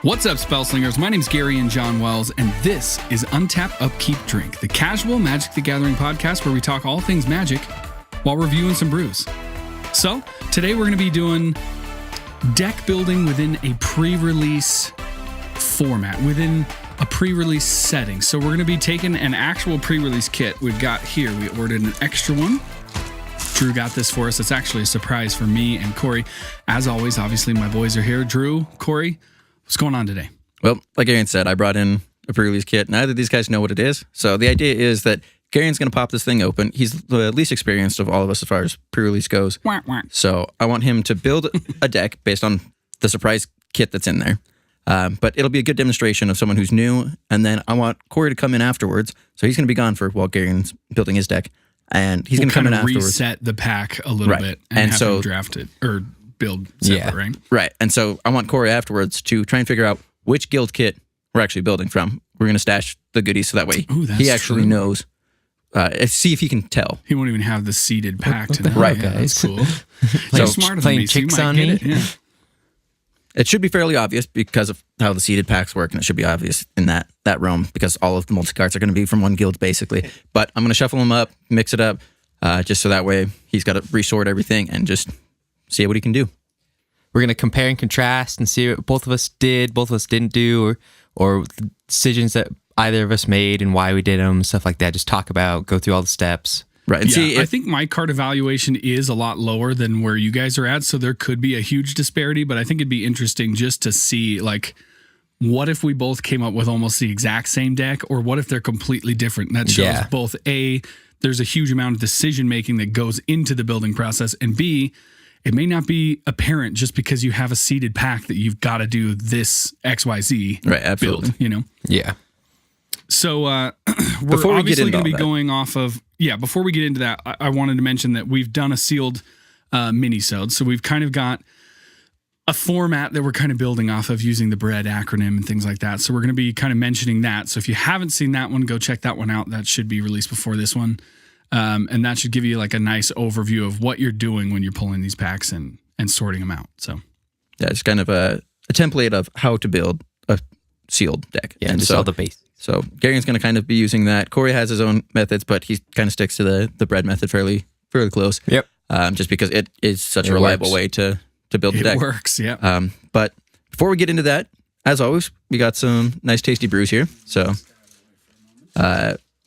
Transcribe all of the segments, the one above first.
What's up, Spellslingers? My name's Gary and John Wells, and this is Untap, Upkeep, Drink, the casual Magic the Gathering podcast where we talk all things Magic while reviewing some brews. So, today we're going to be doing deck building within a pre-release format, within a pre-release setting. So we're going to be taking an actual pre-release kit we've got here. We ordered an extra one. Drew got this for us. It's actually a surprise for me and Cory. As always, obviously, my boys are here. Drew, Cory, what's going on today? Well, like Aaron said, I brought in a pre-release kit. Neither of these guys know what it is. So the idea is that Garion's going to pop this thing open. He's the least experienced of all of us as far as pre-release goes. Wah, wah. So I want him to build a deck based on the surprise kit that's in there. But it'll be a good demonstration of someone who's new. And then I want Cory to come in afterwards. So he's going to be gone for while Garion's building his deck. And he's going to come in afterwards. Reset the pack a little bit and have him draft it or build separate, right? Right. And so I want Cory afterwards to try and figure out which guild kit we're actually building from. We're going to stash the goodies so that way he actually knows. See if he can tell. He won't even have the seeded pack to know. Right, yeah, guys. That's cool. So smarter than me, so you might get it. Yeah. It should be fairly obvious because of how the seeded packs work, and it should be obvious in that realm because all of the multi-cards are going to be from one guild, basically. But I'm going to shuffle them up, mix it up, just so that way he's got to resort everything and just see what he can do. We're going to compare and contrast and see what both of us did, both of us didn't do, or the decisions that either of us made and why we did them, stuff like that. Just talk about, go through all the steps. Right. And I think my card evaluation is a lot lower than where you guys are at, so there could be a huge disparity, but I think it'd be interesting just to see, like, what if we both came up with almost the exact same deck, or what if they're completely different? And that shows both, A, there's a huge amount of decision-making that goes into the building process, and B, it may not be apparent just because you have a seeded pack that you've got to do this XYZ build, you know? Yeah. So we're obviously going to be going off of, before we get into that, I wanted to mention that we've done a sealed mini-sode. So we've kind of got a format that we're kind of building off of using the BREAD acronym and things like that. So we're going to be kind of mentioning that. So if you haven't seen that one, go check that one out. That should be released before this one. And that should give you like a nice overview of what you're doing when you're pulling these packs and sorting them out. So yeah, it's kind of a template of how to build a sealed deck. Yeah, and just all the basics. So Garion's going to kind of be using that. Cory has his own methods, but he kind of sticks to the BREAD method fairly close. Yep. Just because it is such a reliable way to build the deck. It works, yeah. But before we get into that, as always, we got some nice tasty brews here. So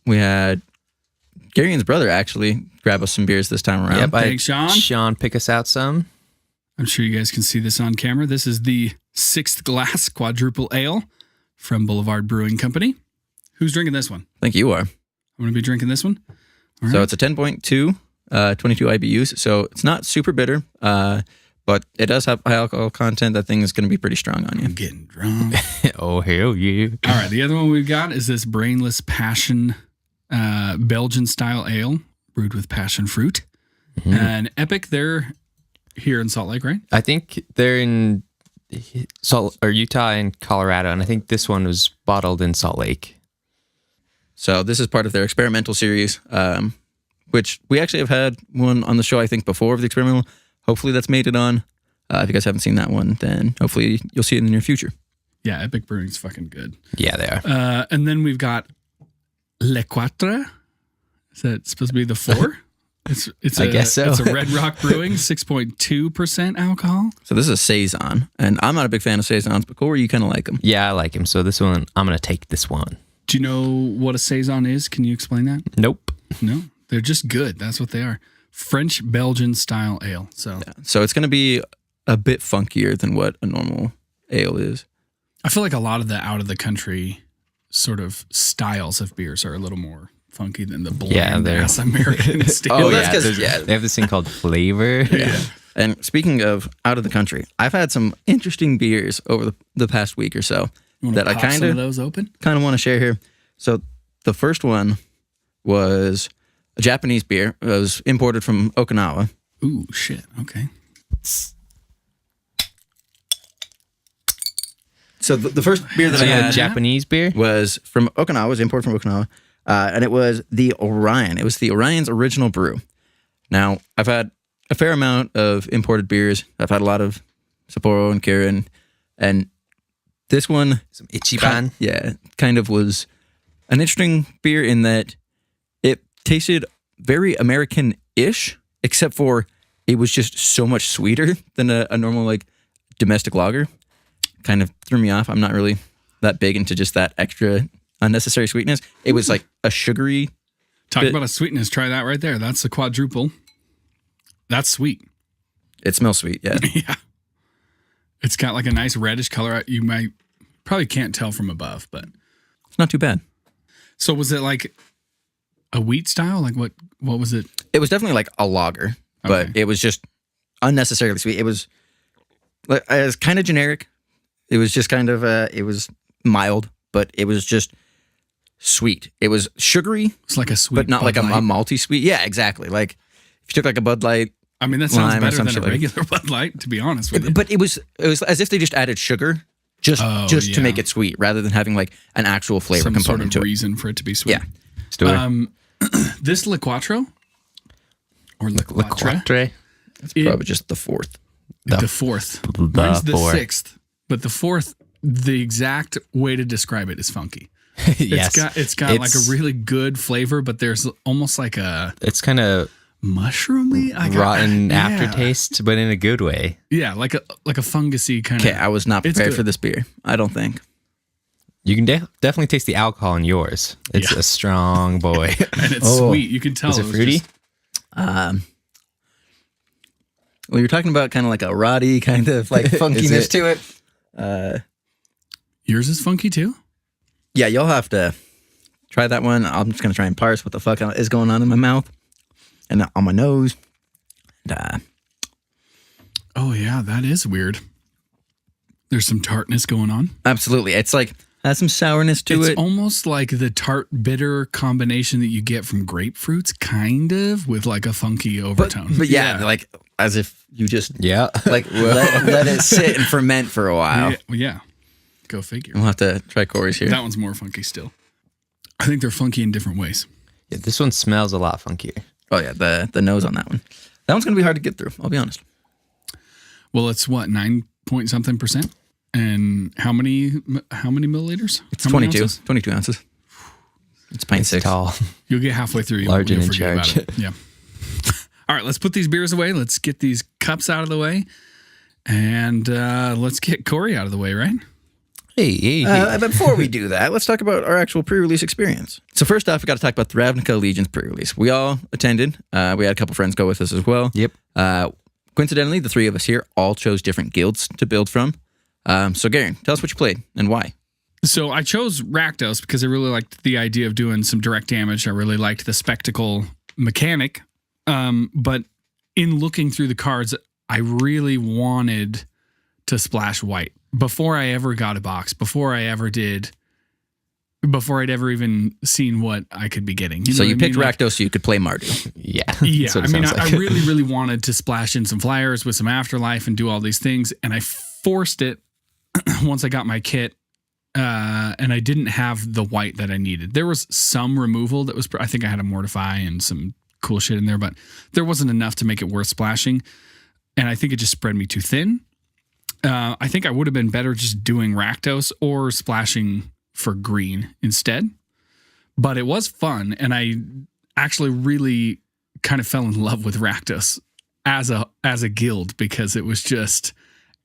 we had Garion's brother actually grab us some beers this time around. Yep, Thanks, Sean. Sean, pick us out some. I'm sure you guys can see this on camera. This is the 6th glass Quadrupel Ale from Boulevard Brewing Company. Who's drinking this one? I think you are. I'm going to be drinking this one. All right. So it's a 10.2, 22 IBUs. So it's not super bitter, but it does have high alcohol content. That thing is going to be pretty strong on you. I'm getting drunk. Oh, hell yeah. All right. The other one we've got is this Brainless Passion Belgian-Style Ale brewed with passion fruit. Mm-hmm. And Epic, they're here in Salt Lake, right? I think they're in Utah and Colorado, and I think this one was bottled in Salt Lake. So this is part of their Experimental Series, which we actually have had one on the show, I think, before of the Experimental. Hopefully that's made it on. If you guys haven't seen that one, then hopefully you'll see it in the near future. Yeah, Epic Brewing's fucking good. Yeah, they are. And then we've got Le QUATRE. Is that supposed to be the 4? I guess so. It's a Red Rock Brewing, 6.2% alcohol. So this is a Saison, and I'm not a big fan of Saisons, but Cory, you kind of like them. Yeah, I like him. So this one, I'm going to take this one. Do you know what a Saison is? Can you explain that? Nope. No, they're just good. That's what they are. French Belgian style ale. So it's going to be a bit funkier than what a normal ale is. I feel like a lot of the out of the country sort of styles of beers are a little more funky than the bland ass American style. They have this thing called flavor. Yeah. And speaking of out of the country, I've had some interesting beers over the past week or so that I kind of want to share here. So the first one was a Japanese beer. It was imported from Okinawa. Ooh, shit. Okay. So the first beer that I had, Japanese beer, was from Okinawa. Was imported from Okinawa, and it was the Orion. It was the Orion's original brew. Now, I've had a fair amount of imported beers. I've had a lot of Sapporo and Kirin, and This one, Some Ichiban. kind of was an interesting beer in that it tasted very American-ish, except for it was just so much sweeter than a normal like domestic lager. Kind of threw me off. I'm not really that big into just that extra unnecessary sweetness. It was like a sugary. Talk about a sweetness. Try that right there. That's the Quadrupel. That's sweet. It smells sweet, yeah. Yeah. It's got like a nice reddish color. You probably can't tell from above, but It's not too bad. So was it like a wheat style? Like what was it? It was definitely like a lager, but Okay. it was just unnecessarily sweet. It was kind of generic. It was just kind of it was mild, but it was just sweet. It was sugary, It's like a sweet, but not Bud like a Light. malty sweet. Yeah, exactly. Like if you took like a Bud Light, I mean, that sounds lime or better some than a shit like- regular Bud Light, to be honest with you. but it was as if they just added sugar just yeah. to make it sweet, rather than having like an actual flavor Some sort component of to it. reason for it to be sweet. Yeah. Let's do it. This Le Quattro or Le Le Quatre, Quatre. It's it- probably just the fourth. the fourth. The Mine's the fourth. sixth, but the fourth. The exact way to describe it is funky. Yes. It's got like a really good flavor, but there's almost like a It's kind of mushroomy, rotten yeah. aftertaste, but in a good way. Yeah, like a fungusy kind Okay, of. I was not It's prepared good. for this beer. I don't think. You can definitely taste the alcohol in yours. It's Yeah. a strong boy. And it's sweet. You can tell. Is it was fruity? just- Well, you're talking about kind of like a roddy kind of like funkiness to it. yours is funky too. Yeah, you'll have to try that one. I'm just gonna try and parse what the fuck is going on in my mouth and on my nose. And, Oh yeah, that is weird. There's some tartness going on. absolutely, it's like has some sourness to It's it. almost like the tart bitter combination that you get from grapefruits, kind of, with like a funky overtone. But yeah, like as if you just Yeah. like let it sit and ferment for a while. Yeah. Go figure. We'll have to try Corey's here. That one's more funky still. I think they're funky in different ways. Yeah, this one smells a lot funkier. Oh yeah, the nose on that one. That one's gonna be hard to get through. I'll be honest. Well, it's what, 9-point-something%? And how many milliliters? It's How many 22, ounces? 22 ounces. It's pint It's six. tall. You'll get halfway through. Large You'll and in forget charge. about it. Yeah. All right, let's put these beers away. Let's get these cups out of the way. And let's get Corey out of the way, right? Hey. But before we do that, let's talk about our actual pre-release experience. So first off, we got to talk about the Ravnica Legion's pre-release. We all attended. We had a couple friends go with us as well. Yep. Coincidentally, the three of us here all chose different guilds to build from. So Garion, tell us what you played and why. So I chose Rakdos because I really liked the idea of doing some direct damage. I really liked the spectacle mechanic. But in looking through the cards, I really wanted to splash white before I ever got a box, before I'd ever even seen what I could be getting. So you picked Like, Rakdos so you could play Mardu. Yeah. yeah, That's what I it mean, sounds I like. really, really wanted to splash in some flyers with some afterlife and do all these things, and I forced it once I got my kit, and I didn't have the white that I needed. There was some removal that was, I think I had a Mortify and some cool shit in there, but there wasn't enough to make it worth splashing, and I think it just spread me too thin. I think I would have been better just doing Rakdos or splashing for green instead, but it was fun, and I actually really kind of fell in love with Rakdos as a guild because it was just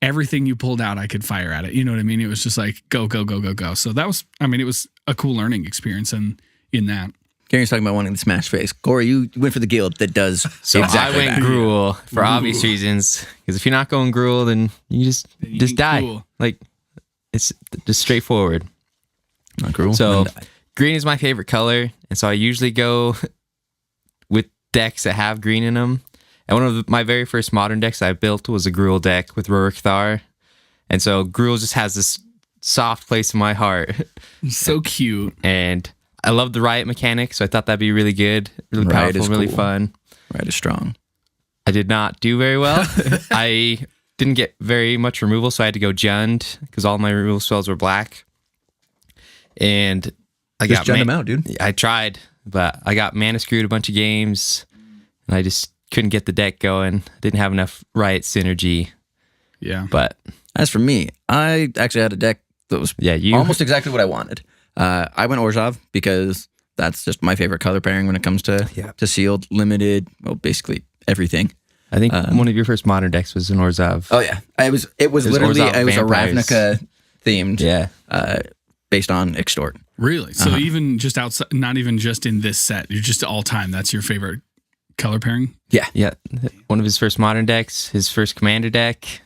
everything you pulled out I could fire at it. You know what I mean? It was just like go, go, go, go, go. So that was, I mean, it was a cool learning experience in that. Garion's talking about wanting to smash face. Corey, you went for the guild that does So exactly I went that. Gruul for obvious reasons. Because if you're not going Gruul, then you just die. Cool. Like it's just straightforward. Not cruel. So Then die. green is my favorite color, and so I usually go with decks that have green in them. And one of my very first modern decks I built was a Gruul deck with Rorik Thar, and so Gruul just has this soft place in my heart. So cute. And I love the riot mechanic, so I thought that'd be really good, really Riot powerful, is really cool. fun. Right is strong. I did not do very well. I didn't get very much removal, so I had to go Jund because all my removal spells were black. And I Just got jund him out, dude. I tried, but I got mana screwed a bunch of games, and I just couldn't get the deck going. Didn't have enough riot synergy. Yeah. But As for me, I actually had a deck that was you almost exactly what I wanted. I went Orzhov because that's just my favorite color pairing when it comes to sealed, limited, well, basically everything. I think one of your first modern decks was an Orzhov. Oh yeah, it was literally Orzhov it was vampires. a Ravnica themed, Yeah. based on Extort. Really? So even just outside, not even just in this set, you're just all time. That's your favorite color pairing? Yeah, Yeah. One of his first modern decks, his first commander deck.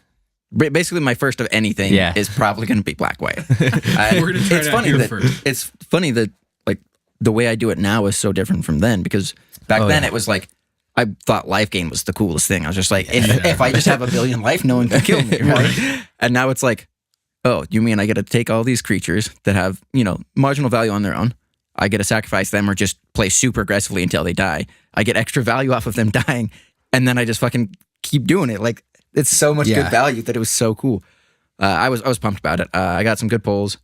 basically my first of anything is probably going to be black white. We're gonna try it's it out funny here that first. it's funny that like the way I do it now is so different from then, because back then it was like I thought life gain was the coolest thing. I was just like, if I just have a billion life, no one can kill me, right? And now it's like, oh, you mean I get to take all these creatures that have, marginal value on their own. I get to sacrifice them or just play super aggressively until they die. I get extra value off of them dying, and then I just fucking keep doing it. Like, it's so much good value that it was so cool. I was pumped about it. I got some good pulls.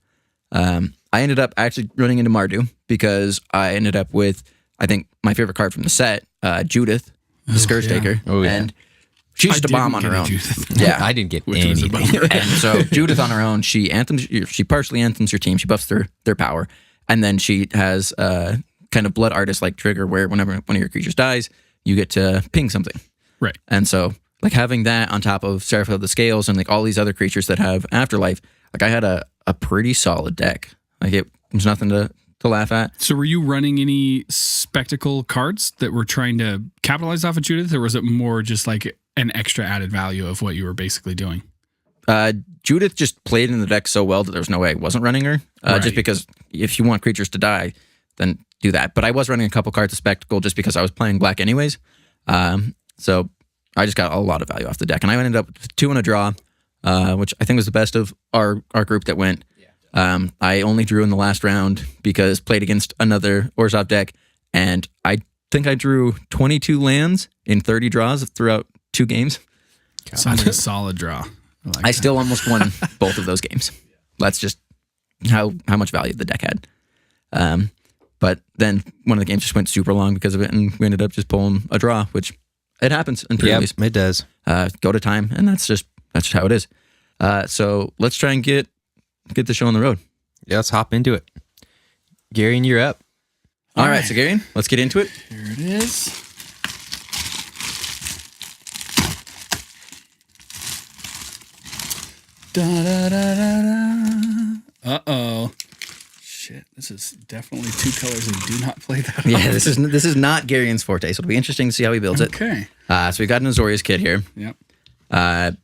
I ended up actually running into Mardu because I ended up with, I think, my favorite card from the set, Judith, the Scourge Taker. Oh, yeah. And she's just a bomb on her own. Yeah, I didn't get Which was a anything. bummer. And so Judith on her own, she partially anthems your team. She buffs their power. And then she has a kind of Blood Artist-like trigger where whenever one of your creatures dies, you get to ping something. Right. And so, like, having that on top of Seraph of the Scales and, like, all these other creatures that have Afterlife, like, I had a pretty solid deck. Like, it was nothing to laugh at. So were you running any spectacle cards that were trying to capitalize off of Judith, or was it more just like an extra added value of what you were basically doing? Judith just played in the deck so well that there was no way I wasn't running her. Right. Just because if you want creatures to die, then do that. But I was running a couple cards of Spectacle just because I was playing black anyways. So I just got a lot of value off the deck. And I ended up with 2 in a draw, which I think was the best of our group that went. I only drew in the last round because played against another Orzhov deck, and I think I drew 22 lands in 30 draws throughout 2 games. Sounds like a solid draw. I still almost won both of those games. That's just how much value the deck had. But then one of the games just went super long because of it, and we ended up just pulling a draw, which it happens in pre-release. It does. Go to time, and that's just how it is. So let's try and get the show on the road. Yeah, let's hop into it. Gary, you're up. All right, so Gary, let's get into it. Here it is. Da, da, da, da, da. Uh-oh. Shit, this is definitely 2 colors and do not play that. Yeah, this is not Garion's forte, so it'll be interesting to see how he builds it. Okay. So we got an Azorius kit here. Yep. The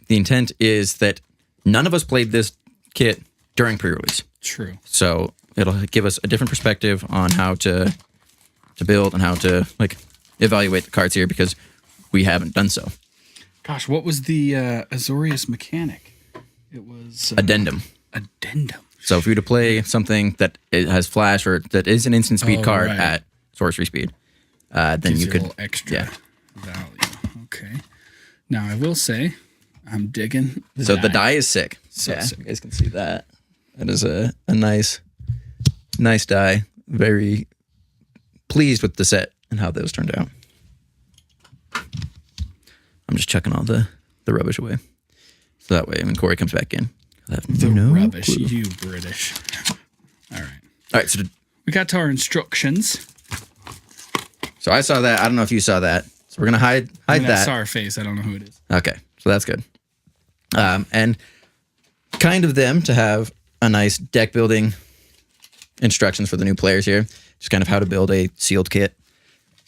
intent is that none of us played this kit during pre-release. True. So it'll give us a different perspective on how to build and how to evaluate the cards here because we haven't done so. Gosh, what was the Azorius mechanic? It was Addendum. Addendum. So if you were to play something that it has flash or that is an instant speed card right. at sorcery speed, then Gives you a could little extra value. Okay. Now I will say, I'm digging. The die is sick. So sick. You guys can see that. That is a nice die. Very pleased with the set and how those turned out. I'm just chucking all the rubbish away. So that way when Cory comes back in, he'll have Rubbish, clue. you British. All right. All right, so We got to our instructions. I saw that. I don't know if you saw that. So we're going to hide I that. saw her face. I don't know who it is. Okay, so that's good. And kind of them to have a nice deck building instructions for the new players here. Just kind of how to build a sealed kit.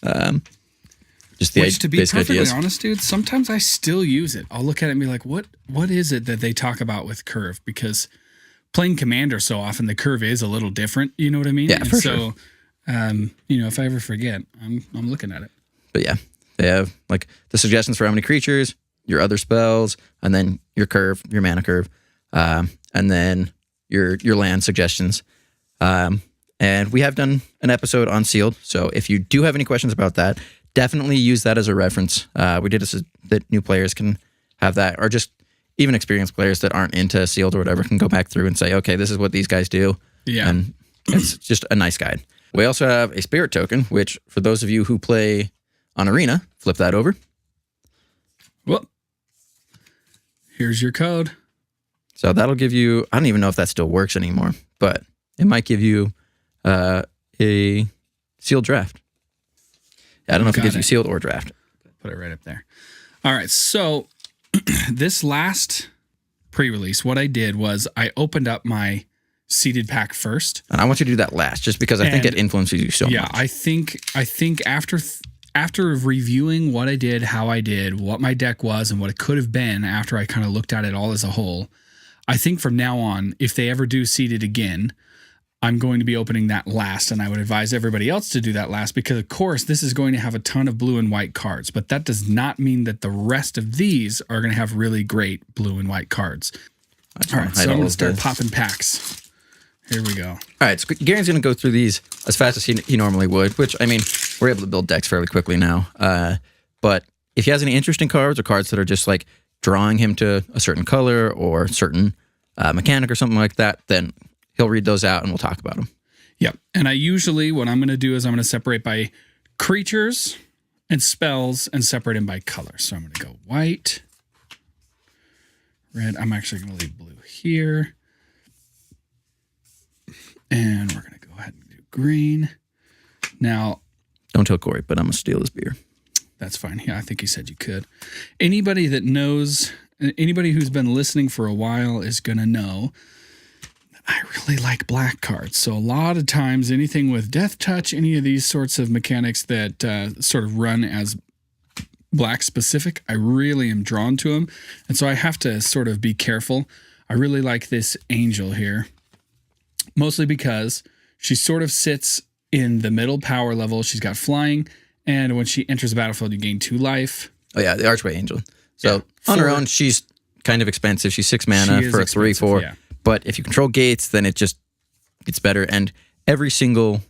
Just the Which, to be basic perfectly ideas. honest, dude, sometimes I still use it. I'll look at it and be like, what is it that they talk about with curve? Because playing Commander so often, the curve is a little different. You know what I mean? Yeah, and for so, sure. if I ever forget, I'm looking at it. But yeah, they have the suggestions for how many creatures, your other spells, and then your curve, your mana curve, and then your land suggestions. And we have done an episode on sealed. So if you do have any questions about that, definitely use that as a reference. We did this so that new players can have that, or just even experienced players that aren't into sealed or whatever can go back through and say, okay, this is what these guys do. Yeah. And it's just a nice guide. We also have a spirit token, which for those of you who play on Arena, flip that over. Well, here's your code. So that'll give you, I don't even know if that still works anymore, but it might give you a sealed draft. I don't know if it gives you sealed or draft. Put it right up there. All right, so this last pre-release, what I did was I opened up my seeded pack first. And I want you to do that last, just because I think it influences you so much. Yeah, I think after reviewing what I did, how I did, what my deck was, and what it could have been after I kind of looked at it all as a whole, I think from now on, if they ever do seeded again, I'm going to be opening that last, and I would advise everybody else to do that last because, of course, this is going to have a ton of blue and white cards, but that does not mean that the rest of these are going to have really great blue and white cards. All right, so I'm going to start popping packs. Here we go. All right, so Garion's going to go through these as fast as he normally would, which, I mean, we're able to build decks fairly quickly now. But if he has any interesting cards or cards that are just like drawing him to a certain color or certain mechanic or something like that, then he'll read those out and we'll talk about them. Yep. And I usually, what I'm going to do is I'm going to separate by creatures and spells and separate them by color. So I'm going to go white, red. I'm actually going to leave blue here. And we're going to go ahead and do green. Now, don't tell Cory, but I'm going to steal his beer. That's fine. Yeah, I think he said you could. Anybody that knows, anybody who's been listening for a while is going to know I really like black cards. So a lot of times, anything with Death Touch, any of these sorts of mechanics that sort of run as black specific, I really am drawn to them. And so I have to sort of be careful. I really like this Angel here, mostly because she sort of sits in the middle power level. She's got flying, and when she enters the battlefield, you gain 2 life. Oh yeah, the Archway Angel. So on her own, she's kind of expensive. She's 6 mana for a 3/4. Yeah. But if you control gates, then it just gets better. And every single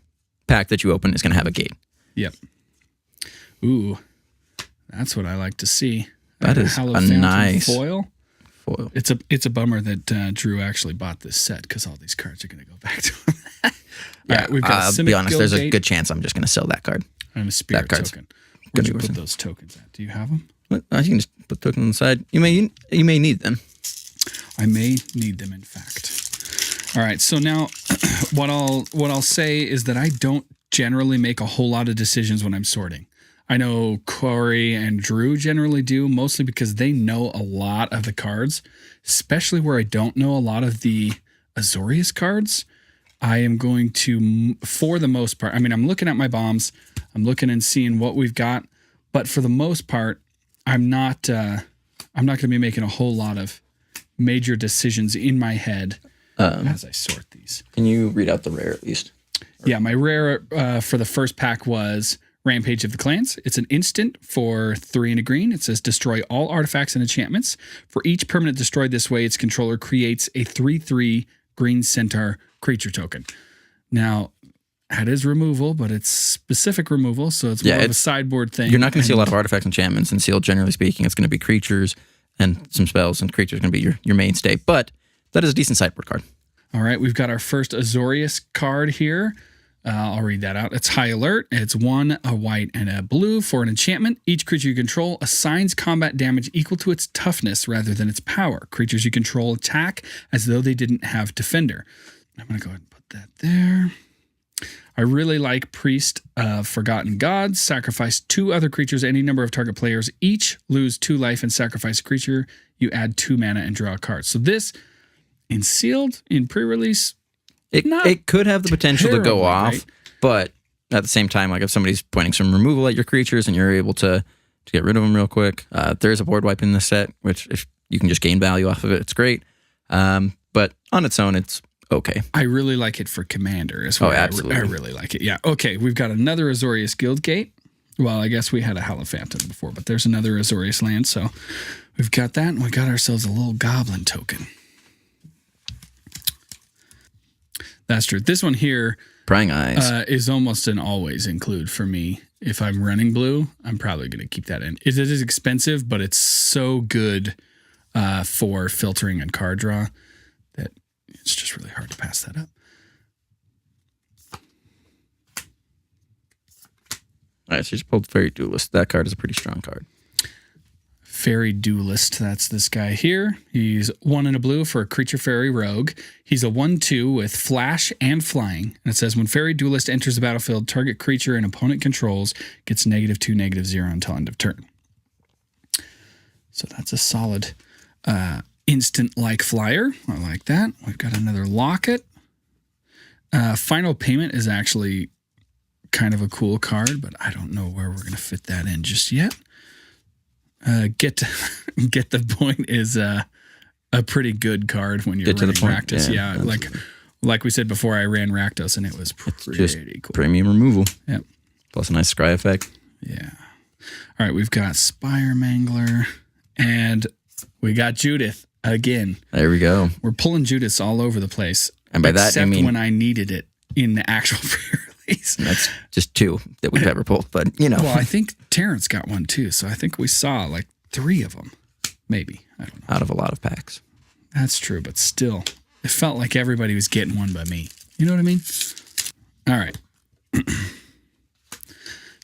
pack that you open is going to have a gate. Yep. Ooh, that's what I like to see. That is a nice foil. It's a bummer that Drew actually bought this set because all these cards are going to go back to him. Yeah, right, we've got I'll be honest. There's a good chance I'm just going to sell that card. And a spirit token. Where'd you put those tokens at? Do you have them? You can just put tokens on the side. You may need them. I may need them, in fact. All right, so now what I'll say is that I don't generally make a whole lot of decisions when I'm sorting. I know Cory and Drew generally do, mostly because they know a lot of the cards, especially where I don't know a lot of the Azorius cards. I am going to, for the most part, I mean, I'm looking at my bombs, I'm looking and seeing what we've got, but for the most part, I'm not going to be making a whole lot of major decisions in my head as I sort these. Can you read out the rare at least? Yeah, my rare for the first pack was Rampage of the Clans. It's an instant for 3 and a green. It says destroy all artifacts and enchantments. For each permanent destroyed this way, its controller creates a 3/3 green centaur creature token. Now, that is removal, but it's specific removal, so it's more of a sideboard thing. You're not going to see a lot of artifacts, enchantments, and sealed, generally speaking. It's going to be creatures and some spells, and creatures are going to be your mainstay. But that is a decent sideboard card. All right, we've got our first Azorius card here. I'll read that out. It's High Alert. It's 1, a white, and a blue for an enchantment. Each creature you control assigns combat damage equal to its toughness rather than its power. Creatures you control attack as though they didn't have Defender. I'm going to go ahead and put that there. I really like Priest of Forgotten Gods. Sacrifice 2 other creatures, any number of target players. Each lose 2 life and sacrifice a creature. You add 2 mana and draw a card. So this, in sealed, in pre-release, it could have the potential to go off, right? But at the same time, like if somebody's pointing some removal at your creatures and you're able to get rid of them real quick, there is a board wipe in this set, which if you can just gain value off of it, it's great. But on its own, it's okay. I really like it for Commander as well. Oh, absolutely. I really like it. Yeah. Okay, we've got another Azorius Guildgate. Well, I guess we had a Halophantom before, but there's another Azorius land, so we've got that, and we got ourselves a little Goblin token. That's true. This one here, Prying Eyes, is almost an always include for me. If I'm running blue, I'm probably going to keep that in. It is expensive, but it's so good for filtering and card draw that it's just really hard to pass that up. All right, so you just pulled Fairy Duelist. That card is a pretty strong card. Fairy Duelist. That's this guy here. He's 1 and a blue for a creature fairy rogue. He's a 1/2 with flash and flying. And it says when Fairy Duelist enters the battlefield, target creature an opponent controls gets -2, -0 until end of turn. So that's a solid instant-like flyer. I like that. We've got another Locket. Final Payment is actually kind of a cool card, but I don't know where we're going to fit that in just yet. Get the point is a pretty good card when you're running Rakdos. Yeah, like we said before, I ran Rakdos and it was pretty cool. Premium removal. Yep. Plus a nice scry effect. Yeah. All right, we've got Spire Mangler and we got Judith again. There we go. We're pulling Judiths all over the place. And by that, I mean when I needed it in the actual pre-release. That's just 2 that we've ever pulled, but you know. Well, I think Terrence got one too, so I think we saw like 3 of them, maybe. I don't know. Out of a lot of packs. That's true, but still, it felt like everybody was getting one by me. You know what I mean? All right.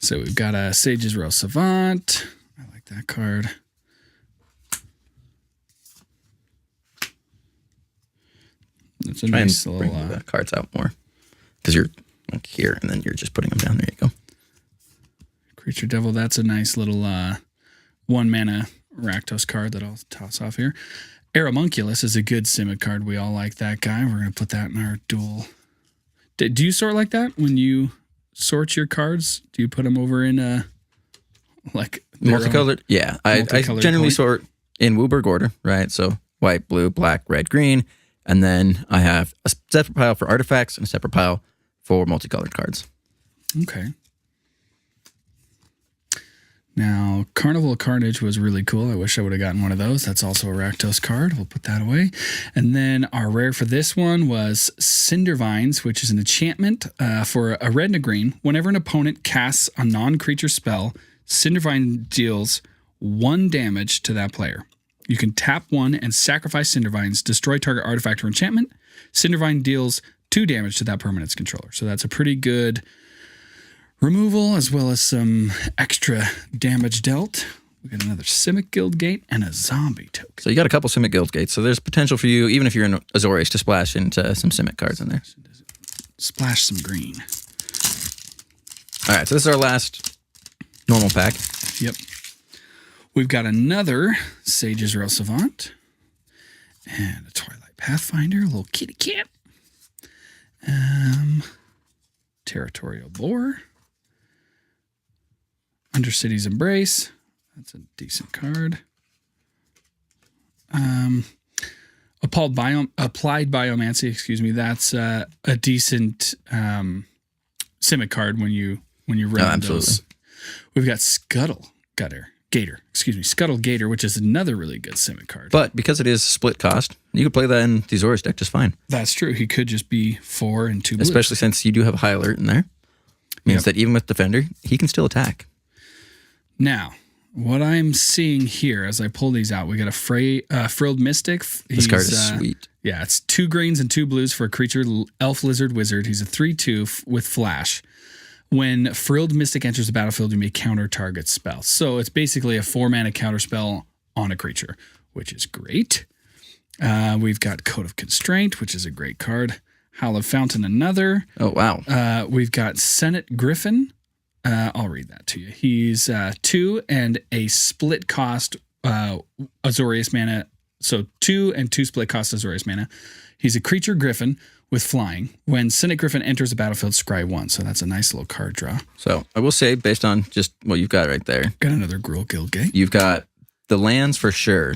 So we've got a Sage's Royal Savant. I like that card. It's a nice little bring the cards out more because you're like here and then you're just putting them down. There you go. Creature Devil. That's a nice little 1-mana Rakdos card that I'll toss off here. Aeromunculus is a good Simic card. We all like that guy. We're going to put that in our duel. Do you sort like that when you sort your cards? Do you put them over in like multicolored? Yeah, I generally sort in Wooburg order, right? So white, blue, black, red, green. And then I have a separate pile for artifacts and a separate pile for multicolored cards. Okay. Now, Carnival of Carnage was really cool. I wish I would have gotten one of those. That's also a Rakdos card. We'll put that away. And then our rare for this one was Cindervines, which is an enchantment for a red and a green. Whenever an opponent casts a non-creature spell, Cindervine deals 1 damage to that player. You can tap 1 and sacrifice Cindervines, destroy target artifact or enchantment. Cindervine deals 2 damage to that permanent's controller. So that's a pretty good removal as well as some extra damage dealt. We got another Simic Guildgate and a zombie token. So you got a couple Simic Guildgates. So there's potential for you, even if you're in Azorius, to splash into some Simic cards in there. Splash some green. All right, so this is our last normal pack. Yep. We've got another Sage's Royal Savant and a Twilight Pathfinder, a little kitty cat. Territorial Boar. Undercity's Embrace. That's a decent card. Applied Biomancy, excuse me. That's a decent Simic card when you run those. We've got Scuttle Gator, which is another really good Simic card. But because it is split cost, you could play that in the Azorius deck just fine. That's true. He could just be 4 and 2 blues. Especially since you do have a high alert in there. Means that even with Defender, he can still attack. Now, what I'm seeing here as I pull these out, we got a Frilled Mystic. This card is sweet. Yeah, it's 2 greens and 2 blues for a creature, Elf Lizard Wizard. He's a 3/2 with Flash. When Frilled Mystic enters the battlefield, you may counter target spell. So it's basically a 4-mana counter spell on a creature, which is great. We've got Code of Constraint, which is a great card. Hallowed Fountain, another. Oh, wow. We've got Senate Griffin. I'll read that to you. He's 2 and a split cost Azorius mana. So 2 and 2 split cost Azorius mana. He's a creature griffin with flying. When Senate Griffin enters the battlefield, scry 1. So that's a nice little card draw. So I will say, based on just what you've got right there. Got another Gruul Guildgate. You've got the lands for sure.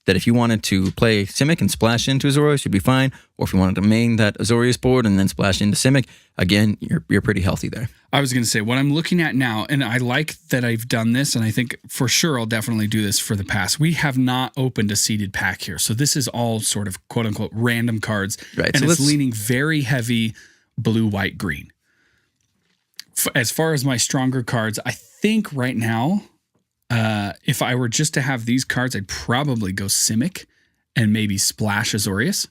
That if you wanted to play Simic and splash into Azorius, you'd be fine. Or if you wanted to main that Azorius board and then splash into Simic, again, you're pretty healthy there. I was going to say, what I'm looking at now, and I like that I've done this, and I think for sure I'll definitely do this for the past. We have not opened a seeded pack here. So this is all sort of quote-unquote random cards. Right. And so it's leaning very heavy blue, white, green. As far as my stronger cards, I think right now, if I were just to have these cards, I'd probably go Simic and maybe splash Azorius.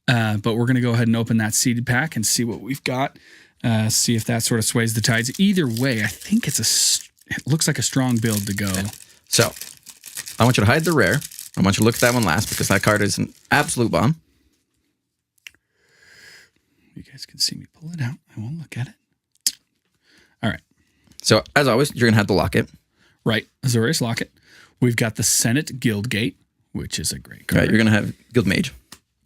But we're going to go ahead and open that seeded pack and see what we've got. See if that sort of sways the tides. Either way, I think it looks like a strong build to go. So I want you to hide the rare. I want you to look at that one last because that card is an absolute bomb. You guys can see me pull it out. I won't look at it. All right. So, as always, you're going to have the locket. Right. Azorius Locket. We've got the Senate Guildgate, which is a great card. Right, you're going to have Guild Mage.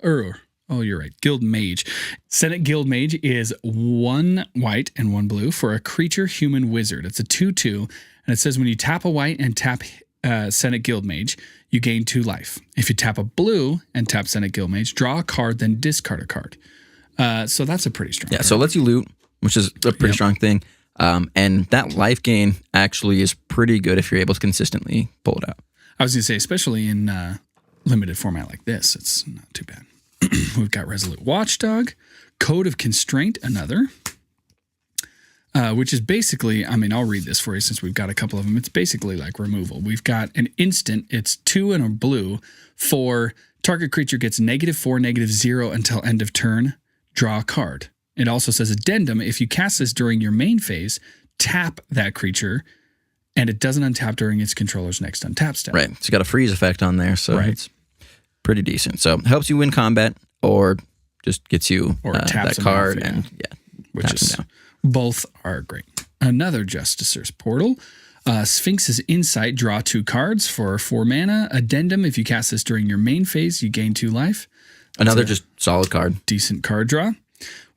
Oh, you're right. Guild Mage. Senate Guild Mage is 1 white and 1 blue for a creature human wizard. It's a 2/2, and it says when you tap a white and tap Senate Guild Mage, you gain 2 life. If you tap a blue and tap Senate Guild Mage, draw a card, then discard a card. So that's a pretty strong card. So it lets you loot, which is a pretty strong thing. And that life gain actually is pretty good if you're able to consistently pull it out. I was going to say, especially in limited format like this, it's not too bad. We've got Resolute Watchdog, Code of Constraint, another, which is basically, I mean, I'll read this for you since we've got a couple of them. It's basically like removal. We've got an instant, it's 2 and a blue for target creature gets -4, -0 until end of turn, draw a card. It also says addendum, if you cast this during your main phase, tap that creature and it doesn't untap during its controller's next untap step. Right. So you got a freeze effect on there, so it's pretty decent. So helps you win combat or just gets you taps that card off, and which is down. Both are great. Another Justicer's Portal. Sphinxes Insight, draw 2 cards for 4 mana. Addendum, if you cast this during your main phase, you gain 2 life. Another just solid card. Decent card draw.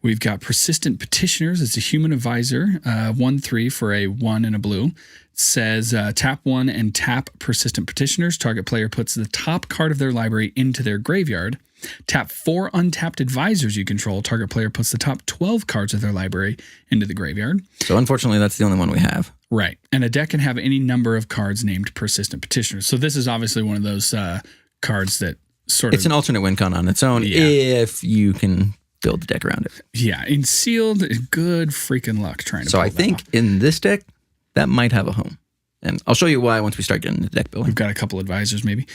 We've got Persistent Petitioners. It's a human advisor, 1/3 for a 1 and a blue. It says tap 1 and tap Persistent Petitioners. Target player puts the top card of their library into their graveyard. Tap 4 untapped advisors you control. Target player puts the top 12 cards of their library into the graveyard. So unfortunately, that's the only one we have. Right. And a deck can have any number of cards named Persistent Petitioners. So this is obviously one of those cards that sort of... It's an alternate win con on its own if you can build the deck around it. Yeah. In sealed, good freaking luck trying to So pull I that think off. in this deck, that might have a home. And I'll show you why once we start getting the deck building. We've got a couple advisors maybe.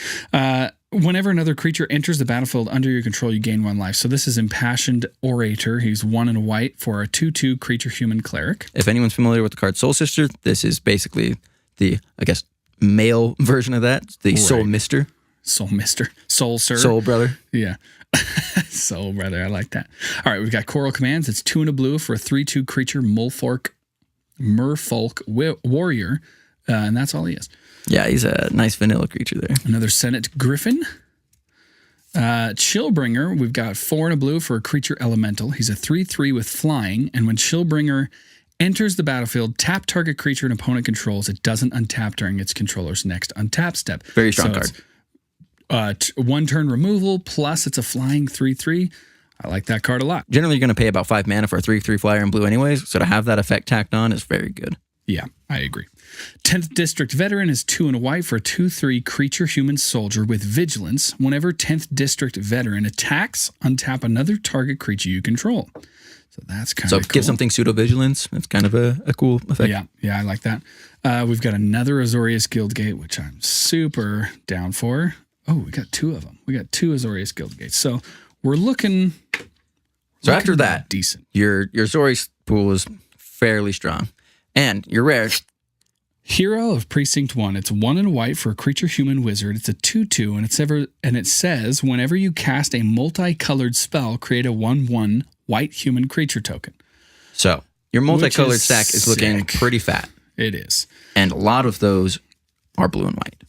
Whenever another creature enters the battlefield under your control, you gain 1 life. So this is Impassioned Orator. He's 1 and a white for a 2/2 creature human cleric. If anyone's familiar with the card Soul Sister, this is basically the, I guess, male version of that. The Soul Mister. Soul Mister. Soul Sir. Soul Brother. Yeah. Soul Brother. I like that. All right. We've got Coral Commands. It's 2 and a blue for a 3/2 creature Merfolk Warrior. And that's all he is. Yeah, he's a nice vanilla creature there. Another Senate Griffin. Chillbringer, we've got 4 and a blue for a creature elemental. He's a 3/3 with flying, and when Chillbringer enters the battlefield, tap target creature an opponent controls. It doesn't untap during its controller's next untap step. Very strong card. It's, 1 turn removal, plus it's a flying 3/3. I like that card a lot. Generally, you're going to pay about 5 mana for a 3/3 flyer in blue anyways, so to have that effect tacked on is very good. Yeah, I agree. 10th District Veteran is 2 and a white for a 2/3 creature human soldier with vigilance. Whenever 10th District Veteran attacks, untap another target creature you control. So that's kind of cool. So give something pseudo-vigilance. It's kind of a cool effect. Yeah, I like that. We've got another Azorius Guildgate, which I'm super down for. Oh, we got 2 of them. We got 2 Azorius Guildgates. So we're looking... So after that, decent. Your Azorius pool is fairly strong. And your rare... Hero of Precinct 1. It's 1 and a white for a creature human wizard. It's a 2/2, and it says whenever you cast a multicolored spell, create a 1/1 white human creature token. So your multicolored stack is looking pretty fat. It is. And a lot of those are blue and white.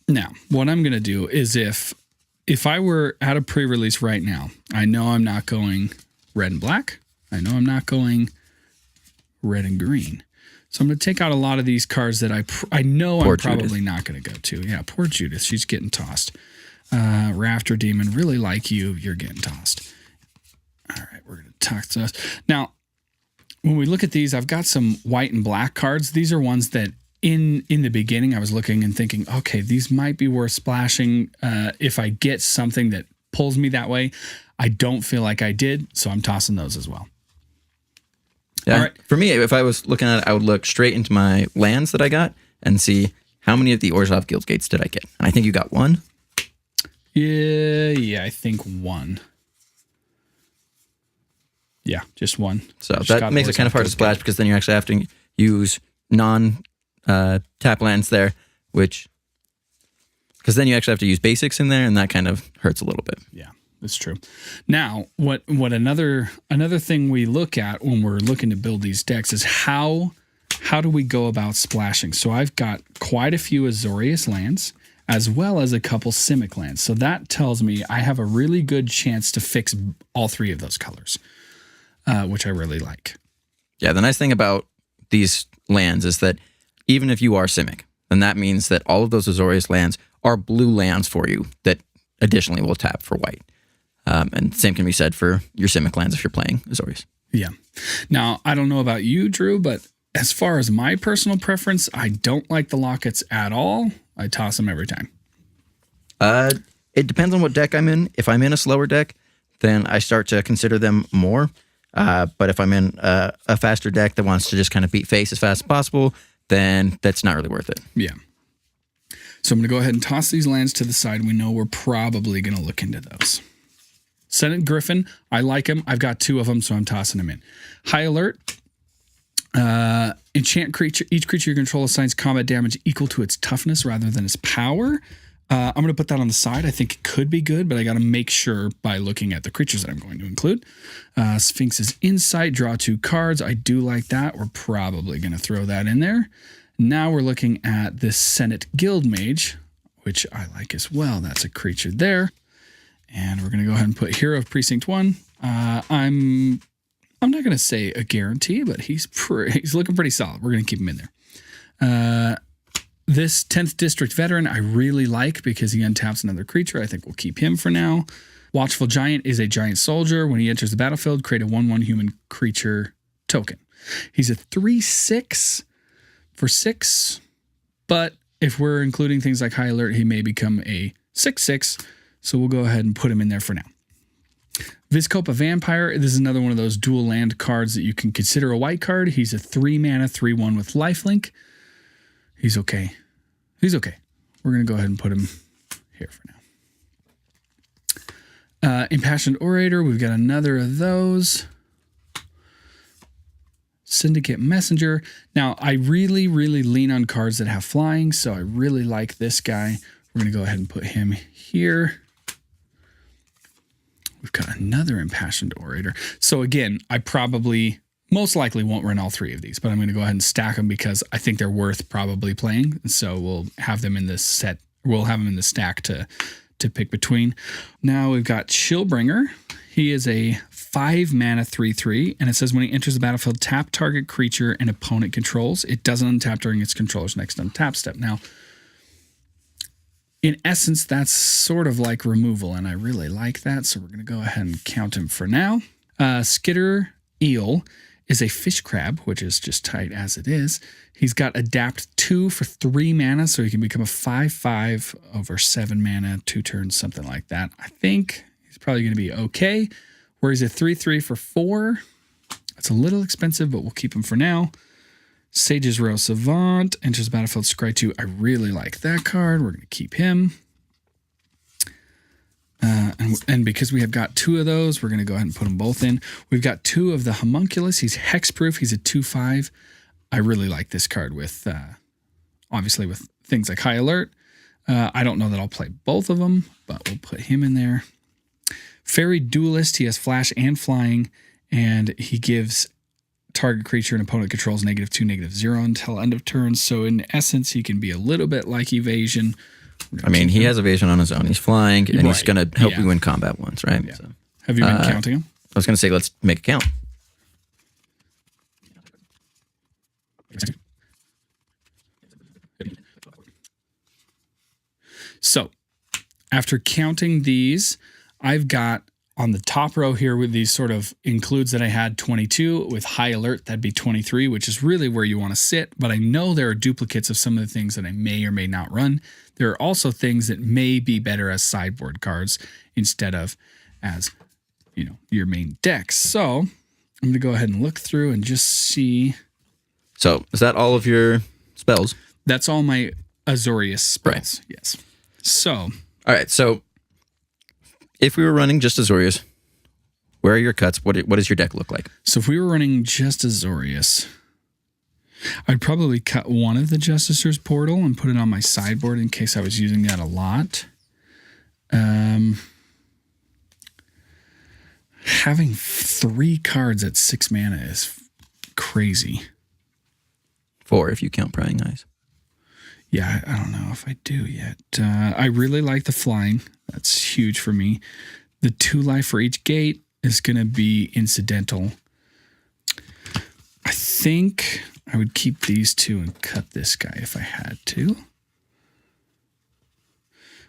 Now, what I'm going to do is if I were at a pre-release right now, I know I'm not going red and black. I know I'm not going red and green. So I'm going to take out a lot of these cards that I know I'm probably not going to go to. Yeah, poor Judith. She's getting tossed. Rafter Demon, really like you. You're getting tossed. All right, we're going to talk to us. Now, when we look at these, I've got some white and black cards. These are ones that in the beginning I was looking and thinking, okay, these might be worth splashing if I get something that pulls me that way. I don't feel like I did, so I'm tossing those as well. Yeah. All right. For me, if I was looking at it, I would look straight into my lands that I got and see how many of the Orzhov Guildgates did I get. And I think you got 1. Yeah, I think 1. Yeah, just 1. So that makes it kind of hard to splash because then you actually have to use non-tap lands there, which Because then you actually have to use basics in there, and that kind of hurts a little bit. Yeah, that's true. Now, what another thing we look at when we're looking to build these decks is how do we go about splashing? So I've got quite a few Azorius lands, as well as a couple Simic lands. So that tells me I have a really good chance to fix all three of those colors, which I really like. Yeah, the nice thing about these lands is that even if you are Simic, then that means that all of those Azorius lands are blue lands for you that additionally will tap for white. And same can be said for your Simic lands if you're playing Azorius. Yeah. Now, I don't know about you, Drew, but as far as my personal preference, I don't like the lockets at all. I toss them every time. It depends on what deck I'm in. If I'm in a slower deck, then I start to consider them more. But if I'm in a faster deck that wants to just kind of beat face as fast as possible, then that's not really worth it. Yeah. So I'm going to go ahead and toss these lands to the side. We know we're probably going to look into those. Senate Griffin, I like him. I've got 2 of them, so I'm tossing them in. High Alert. Enchant creature. Each creature you control assigns combat damage equal to its toughness rather than its power. I'm going to put that on the side. I think it could be good, but I got to make sure by looking at the creatures that I'm going to include. Sphinxes Insight, draw 2 cards. I do like that. We're probably going to throw that in there. Now we're looking at this Senate Guild Mage, which I like as well. That's a creature there. And we're going to go ahead and put Hero of Precinct 1. I'm not going to say a guarantee, but he's looking pretty solid. We're going to keep him in there. This 10th District Veteran I really like because he untaps another creature. I think we'll keep him for now. Watchful Giant is a giant soldier. When he enters the battlefield, create a 1/1 human creature token. He's a 3/6 for 6, but if we're including things like High Alert, he may become a 6/6, so we'll go ahead and put him in there for now. Vizkopa Vampire, this is another one of those dual land cards that you can consider a white card. He's a 3-mana 3/1 with lifelink. He's okay. He's okay. We're going to go ahead and put him here for now. Impassioned Orator, we've got another of those. Syndicate Messenger. Now, I really, really lean on cards that have flying, so I really like this guy. We're going to go ahead and put him here. We've got another Impassioned Orator. So again, I probably most likely won't run all 3 of these, but I'm going to go ahead and stack them because I think they're worth probably playing. So we'll have them in this set. We'll have them in the stack to pick between. Now we've got Chillbringer. He is a 5-mana 3/3, and it says when he enters the battlefield, tap target creature and opponent controls. It doesn't untap during its controller's next untap step. Now, in essence, that's sort of like removal, and I really like that, so we're going to go ahead and count him for now. Skitter Eel is a fish crab, which is just tight as it is. He's got Adapt 2 for 3 mana, so he can become a 5/5 over 7 mana, 2 turns, something like that. I think he's probably going to be okay. Where he's a 3/3 for 4. That's a little expensive, but we'll keep him for now. Sage's Royal Savant enters the battlefield, scry 2. I really like that card. We're going to keep him. And because we have got 2 of those, we're going to go ahead and put them both in. We've got 2 of the Homunculus. He's hexproof. He's a 2/5. I really like this card with, obviously, with things like High Alert. I don't know that I'll play both of them, but we'll put him in there. Fairy Duelist. He has flash and flying, and he gives target creature and opponent controls -2, -0 until end of turn. So in essence, he can be a little bit like Evasion. I mean, he has evasion on his own. He's flying, and he's going to help you win combat once, right? Yeah. So, have you been counting him? I was going to say, let's make a count. So, after counting these, I've got on the top row here with these sort of includes that I had 22. With High Alert, that'd be 23, which is really where you want to sit. But I know there are duplicates of some of the things that I may or may not run. There are also things that may be better as sideboard cards instead of as, your main deck. So I'm going to go ahead and look through and just see. So is that all of your spells? That's all my Azorius spells. Right. Yes. So. All right. So if we were running just Azorius, where are your cuts? What does your deck look like? So if we were running just Azorius, I'd probably cut one of the Justicer's Portal and put it on my sideboard in case I was using that a lot. Having 3 cards at 6 mana is crazy. 4 if you count Prying Eyes. Yeah, I don't know if I do yet. I really like the flying. That's huge for me. The 2 life for each gate is going to be incidental. I think I would keep these 2 and cut this guy if I had to.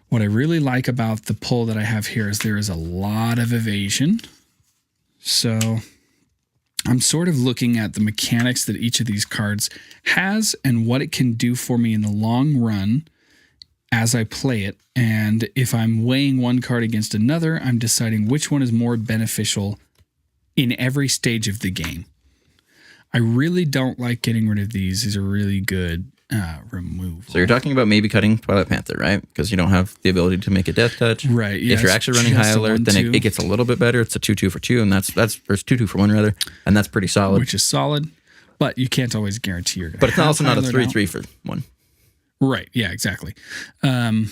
What I really like about the pull that I have here is there is a lot of evasion. So I'm sort of looking at the mechanics that each of these cards has and what it can do for me in the long run as I play it. And if I'm weighing one card against another, I'm deciding which one is more beneficial in every stage of the game. I really don't like getting rid of these. These are really good removal. So you're talking about maybe cutting Twilight Panther, right? Because you don't have the ability to make a death touch. Right. Yeah, if you're actually running High Alert, then it gets a little bit better. It's a 2/2 for 2, and that's or 2/2 for 1 rather, and that's pretty solid. Which is solid, but you can't always guarantee you're going to. But it's also not a 3/3 for 1. Right. Yeah. Exactly. The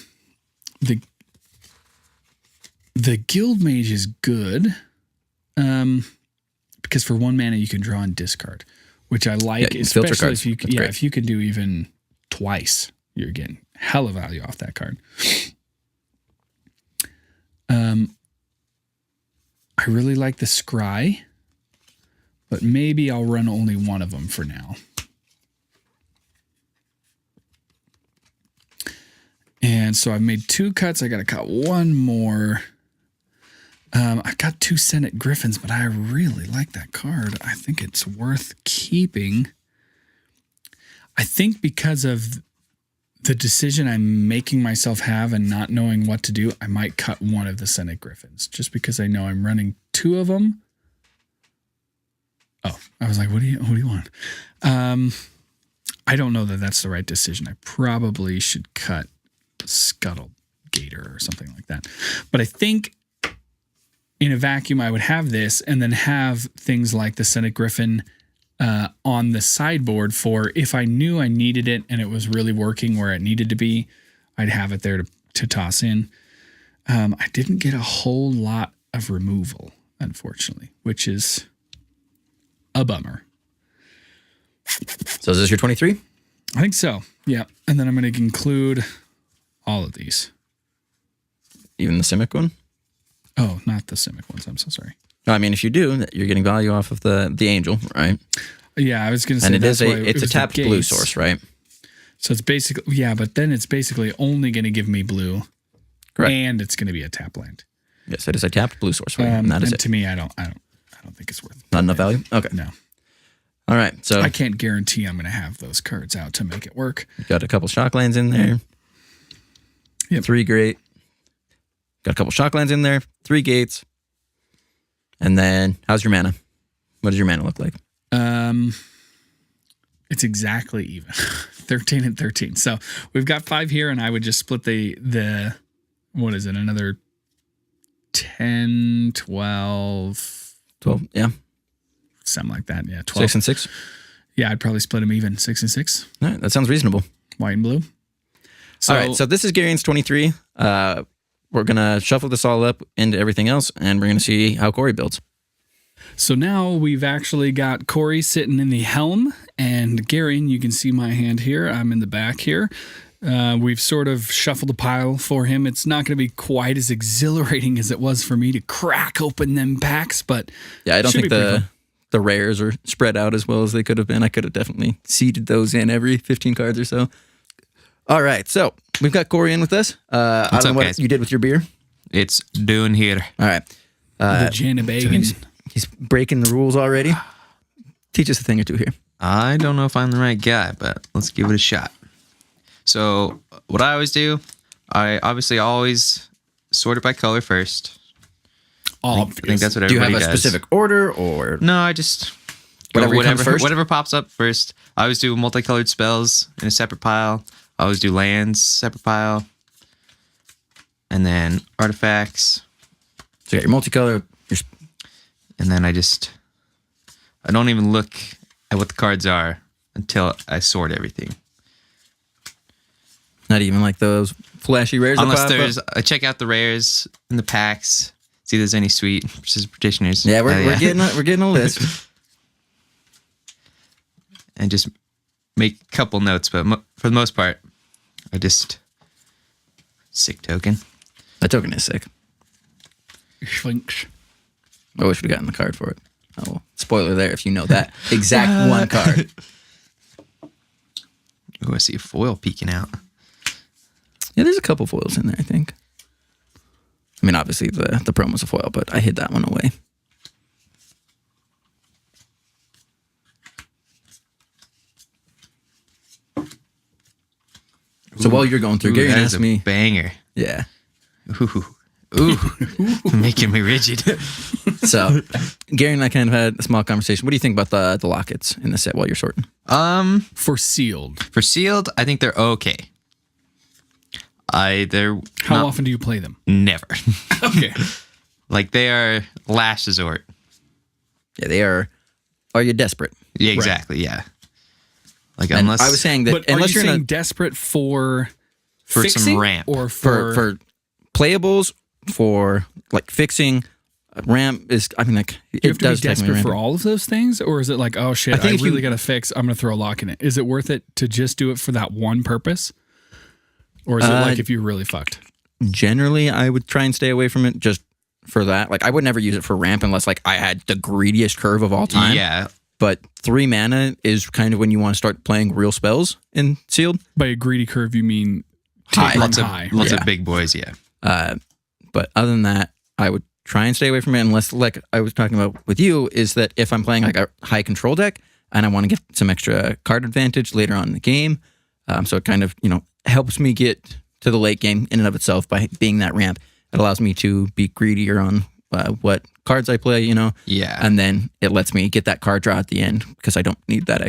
Guild Mage is good, because for 1 mana you can draw and discard, which I like, especially if you if you can do even twice, you're getting hella value off that card. I really like the Scry, but maybe I'll run only one of them for now. And so I've made 2 cuts. I got to cut 1 more. I've got 2 Senate Griffins, but I really like that card. I think it's worth keeping. I think because of the decision I'm making myself have and not knowing what to do, I might cut one of the Senate Griffins just because I know I'm running 2 of them. Oh, I was like, what do you want? I don't know that that's the right decision. I probably should cut Scuttle Gator or something like that. But I think in a vacuum, I would have this and then have things like the Senate Griffin on the sideboard for if I knew I needed it and it was really working where it needed to be, I'd have it there to toss in. I didn't get a whole lot of removal, unfortunately, which is a bummer. So is this your 23? I think so. Yeah. And then I'm going to include all of these. Even the Simic one? Oh, not the Simic ones. I'm so sorry. No, I mean, if you do, you're getting value off of the Angel, right? Yeah, I was going to say, and it's a tapped blue source, right? So it's basically, yeah, but then it's basically only going to give me blue. Correct. And it's going to be a tap land. Yes, it is a tapped blue source, right? And that is it. To me, I don't think it's worth it. Not enough value? Okay. No. All right. So I can't guarantee I'm going to have those cards out to make it work. You got a couple shocklands in there. Yep. 3 great. Got a couple shocklands in there. 3 gates. And then, how's your mana? What does your mana look like? It's exactly even. 13 and 13. So we've got 5 here, and I would just split the what is it? Another 10, 12. 12, yeah. Something like that. Yeah, 12. 6 and 6? Yeah, I'd probably split them even. 6 and 6. All right, that sounds reasonable. White and blue. So, all right, so this is Garion's 23. We're going to shuffle this all up into everything else, and we're going to see how Cory builds. So now we've actually got Cory sitting in the helm, and Garion, you can see my hand here. I'm in the back here. We've sort of shuffled a pile for him. It's not going to be quite as exhilarating as it was for me to crack open them packs, but yeah, I don't think the rares are spread out as well as they could have been. I could have definitely seeded those in every 15 cards or so. All right, so we've got Cory in with us. I don't know what guys? You did with your beer. It's doing here. All right. The Janabagan. He's breaking the rules already. Teach us a thing or two here. I don't know if I'm the right guy, but let's give it a shot. So what I always do, I obviously always sort it by color first. I think that's what everybody does. Do you have a specific order or? No, I just whatever pops up first. I always do multicolored spells in a separate pile. I always do lands, separate pile. And then artifacts. So you got your multicolor. And then I don't even look at what the cards are. until I sort everything. Not even like those flashy rares. Unless I check out the rares in the packs, see if there's any sweet versus petitioners. Yeah, we're getting a list. And just make a couple notes, but for the most part, I just sick token. That token is sick. Sphinx. I wish we'd gotten the card for it. Oh, well, spoiler there if you know that exact one card. Oh, I see a foil peeking out. Yeah, there's a couple foils in there, I think. I mean, obviously the promo's a foil, but I hid that one away. So while you're going through, Gary asked me, banger. Yeah. Ooh, making me rigid. So Gary and I kind of had a small conversation. What do you think about the lockets in the set while you're sorting? For sealed. For sealed, I think they're okay. How often do you play them? Never. Okay. Like they are last resort. Yeah, they are. Are you desperate? Yeah, exactly. Right. Yeah. Like And unless I was saying that but unless are you you're saying desperate for some fixing ramp or for playables, for like fixing ramp is. I mean, like you it have to does be take me desperate for random. all of those things, or is it like, oh shit, I think if really you- got to fix? I'm gonna throw a lock in it. Is it worth it to just do it for that one purpose, or is it like if you're really fucked? Generally, I would try and stay away from it just for that. Like I would never use it for ramp unless like I had the greediest curve of all time. Yeah. But 3 mana is kind of when you want to start playing real spells in sealed. By a greedy curve, you mean High. take Lots them of high. lots Yeah. of big boys, yeah. But other than that, I would try and stay away from it unless, like I was talking about with you, is that if I'm playing like a high control deck and I want to get some extra card advantage later on in the game, so it kind of, helps me get to the late game in and of itself by being that ramp. It allows me to be greedier on what cards I play, Yeah. and then it lets me get that card draw at the end because I don't need that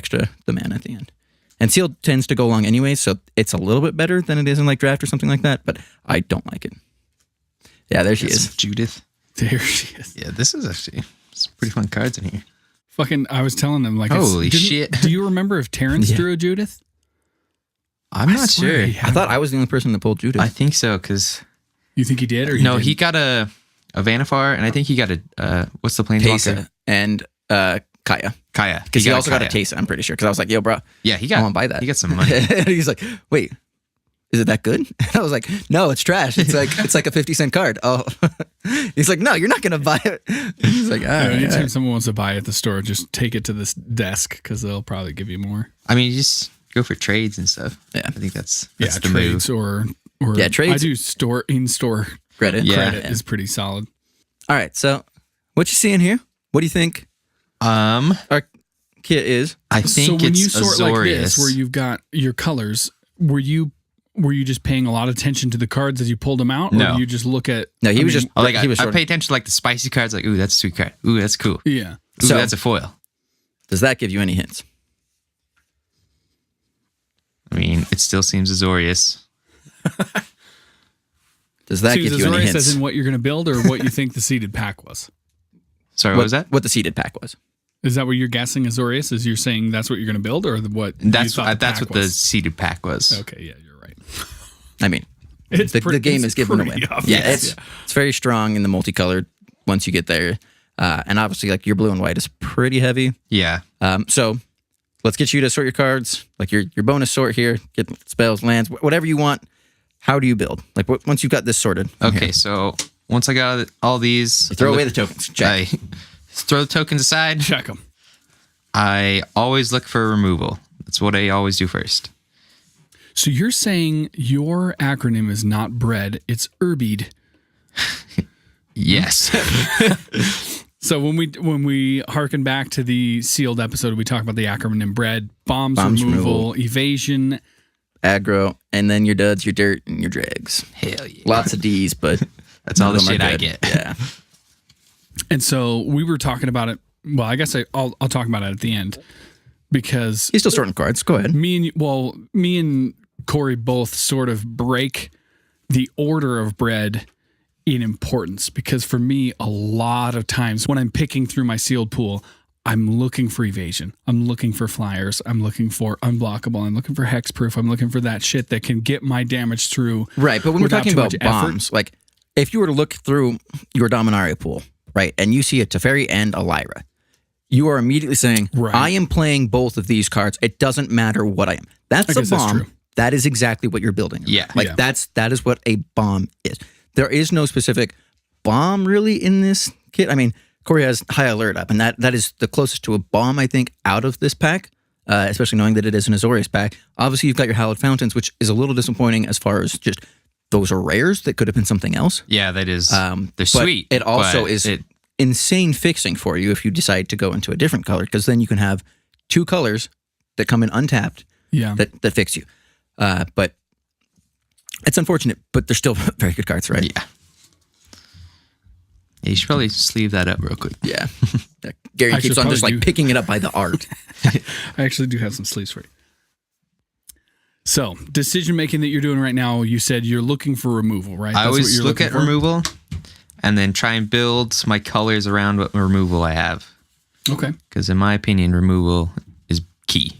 the mana at the end. And sealed tends to go long anyway, so it's a little bit better than it is in like draft or something like that, but I don't like it. Yeah, there she Got is. some Judith. There she is. Yeah, this is actually some pretty fun cards in here. Fucking, I was telling them like, Holy shit. Do you remember if Terrence Yeah. drew a Judith? I'm I not swear sure. he had I thought I was the only person that pulled Judith. I think so, because You think he did, or no, didn't? he got a Vanifar, and I think he got a what's the planeswalker? Teysa and Kaya. Kaya. Because he also got a Kaya. Teysa, I'm pretty sure. Because I was like, yo, bro, Yeah, he I got. want to buy that. He got some money. He's like, wait, is it that good? And I was like, no, it's trash. It's like a 50-cent card. Oh, he's like, no, you're not gonna buy it. He's like, all Yeah, right. anytime someone wants to buy at the store, just take it to this desk because they'll probably give you more. I mean, you just go for trades and stuff. Yeah. I think that's Yeah, the trades move. or Yeah, trades. I do in-store Credit. Yeah. credit is pretty solid. All right. So, what you seeing here? What do you think our kit is? I think So when it's you sort Azorius. like this, where you've got your colors, were you just paying a lot of attention to the cards as you pulled them out, or No. do you just look at? No, he was just. Oh, like he was I sort pay attention to like the spicy cards. Like, ooh, that's a sweet card. Ooh, that's cool. Yeah. Ooh, So- that's a foil. Does that give you any hints? I mean, it still seems Azorius. Does that So give is you any Azorius hints? as in what you're going to build, or what you think the seeded pack was? Sorry, what was that? What the seeded pack was? Is that what you're guessing, Azorius? Is you're saying that's what you're going to build, or what? That's you thought that's pack what the was? seeded pack was. Okay, yeah, you're right. I mean, It's the pretty- game it's is given away. pretty obvious. Yeah, it's very strong in the multicolored once you get there, and obviously like your blue and white is pretty heavy. Yeah. So let's get you to sort your cards, like your bonus sort here, get spells, lands, whatever you want. How do you build? Like once you've got this sorted. Okay, so once I got all these, You throw away the tokens. Check. I throw the tokens aside. Check them. I always look for removal. That's what I always do first. So you're saying your acronym is not bread, it's URBID. Yes. So when we harken back to the sealed episode, we talk about the acronym bread, bombs removal, evasion. Aggro, and then your duds, your dirt, and your dregs. Hell yeah. Lots of D's, but That's all none the of them are shit I good. get. Yeah. And so we were talking about it. Well, I guess I'll talk about it at the end because He's still sorting cards. Go ahead. me and Cory both sort of break the order of bread in importance, because for me, a lot of times when I'm picking through my sealed pool, I'm looking for evasion. I'm looking for flyers. I'm looking for unblockable. I'm looking for hexproof. I'm looking for that shit that can get my damage through. Right, but when we're without talking too about much effort. bombs, like if you were to look through your Dominaria pool, right, and you see a Teferi and a Lyra, you are immediately saying, Right. I am playing both of these cards. It doesn't matter what I am. That's I a guess that's bomb. true. That is exactly what you're building. Yeah. Like Yeah. that is what a bomb is. There is no specific bomb really in this kit. I mean, Cory has High Alert up, and that is the closest to a bomb, I think, out of this pack, especially knowing that it is an Azorius pack. Obviously, you've got your Hallowed Fountains, which is a little disappointing as far as just those are rares that could have been something else. Yeah, that is. They're But sweet. It also but is insane fixing for you if you decide to go into a different color, because then you can have two colors that come in untapped Yeah. that fix you. But it's unfortunate, but they're still very good cards, right? Yeah. Yeah, you should probably sleeve that up real quick. Yeah. Gary I keeps should on just probably like do- picking it up by the art. I actually do have some sleeves for you. So, decision making that you're doing right now, you said you're looking for removal, right? I That's what always you're look looking at for? removal and then try and build my colors around what removal I have. Okay. Because in my opinion, removal is key.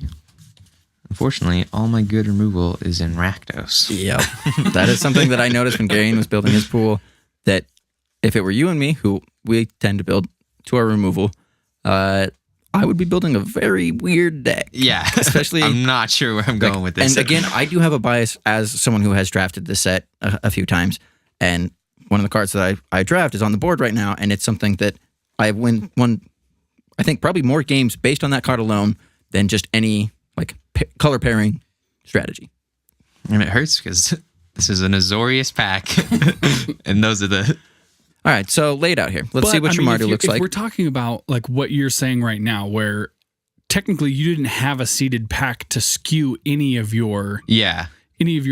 Unfortunately, all my good removal is in Rakdos. Yep. That is something that I noticed when Gary was building his pool, that if it were you and me, who we tend to build to our removal, I would be building a very weird deck. Yeah. Especially- I'm not sure where I'm going with this. And again, I do have a bias as someone who has drafted this set a few times. And one of the cards that I draft is on the board right now. And it's something that I won, I think, probably more games based on that card alone than just any like color pairing strategy. And it hurts because this is an Azorius pack. And those are the... All right, so lay it out here. Let's see what your Mardu looks if like. we're talking about like what you're saying right now, where technically you didn't have a seeded pack to skew any of your Yeah.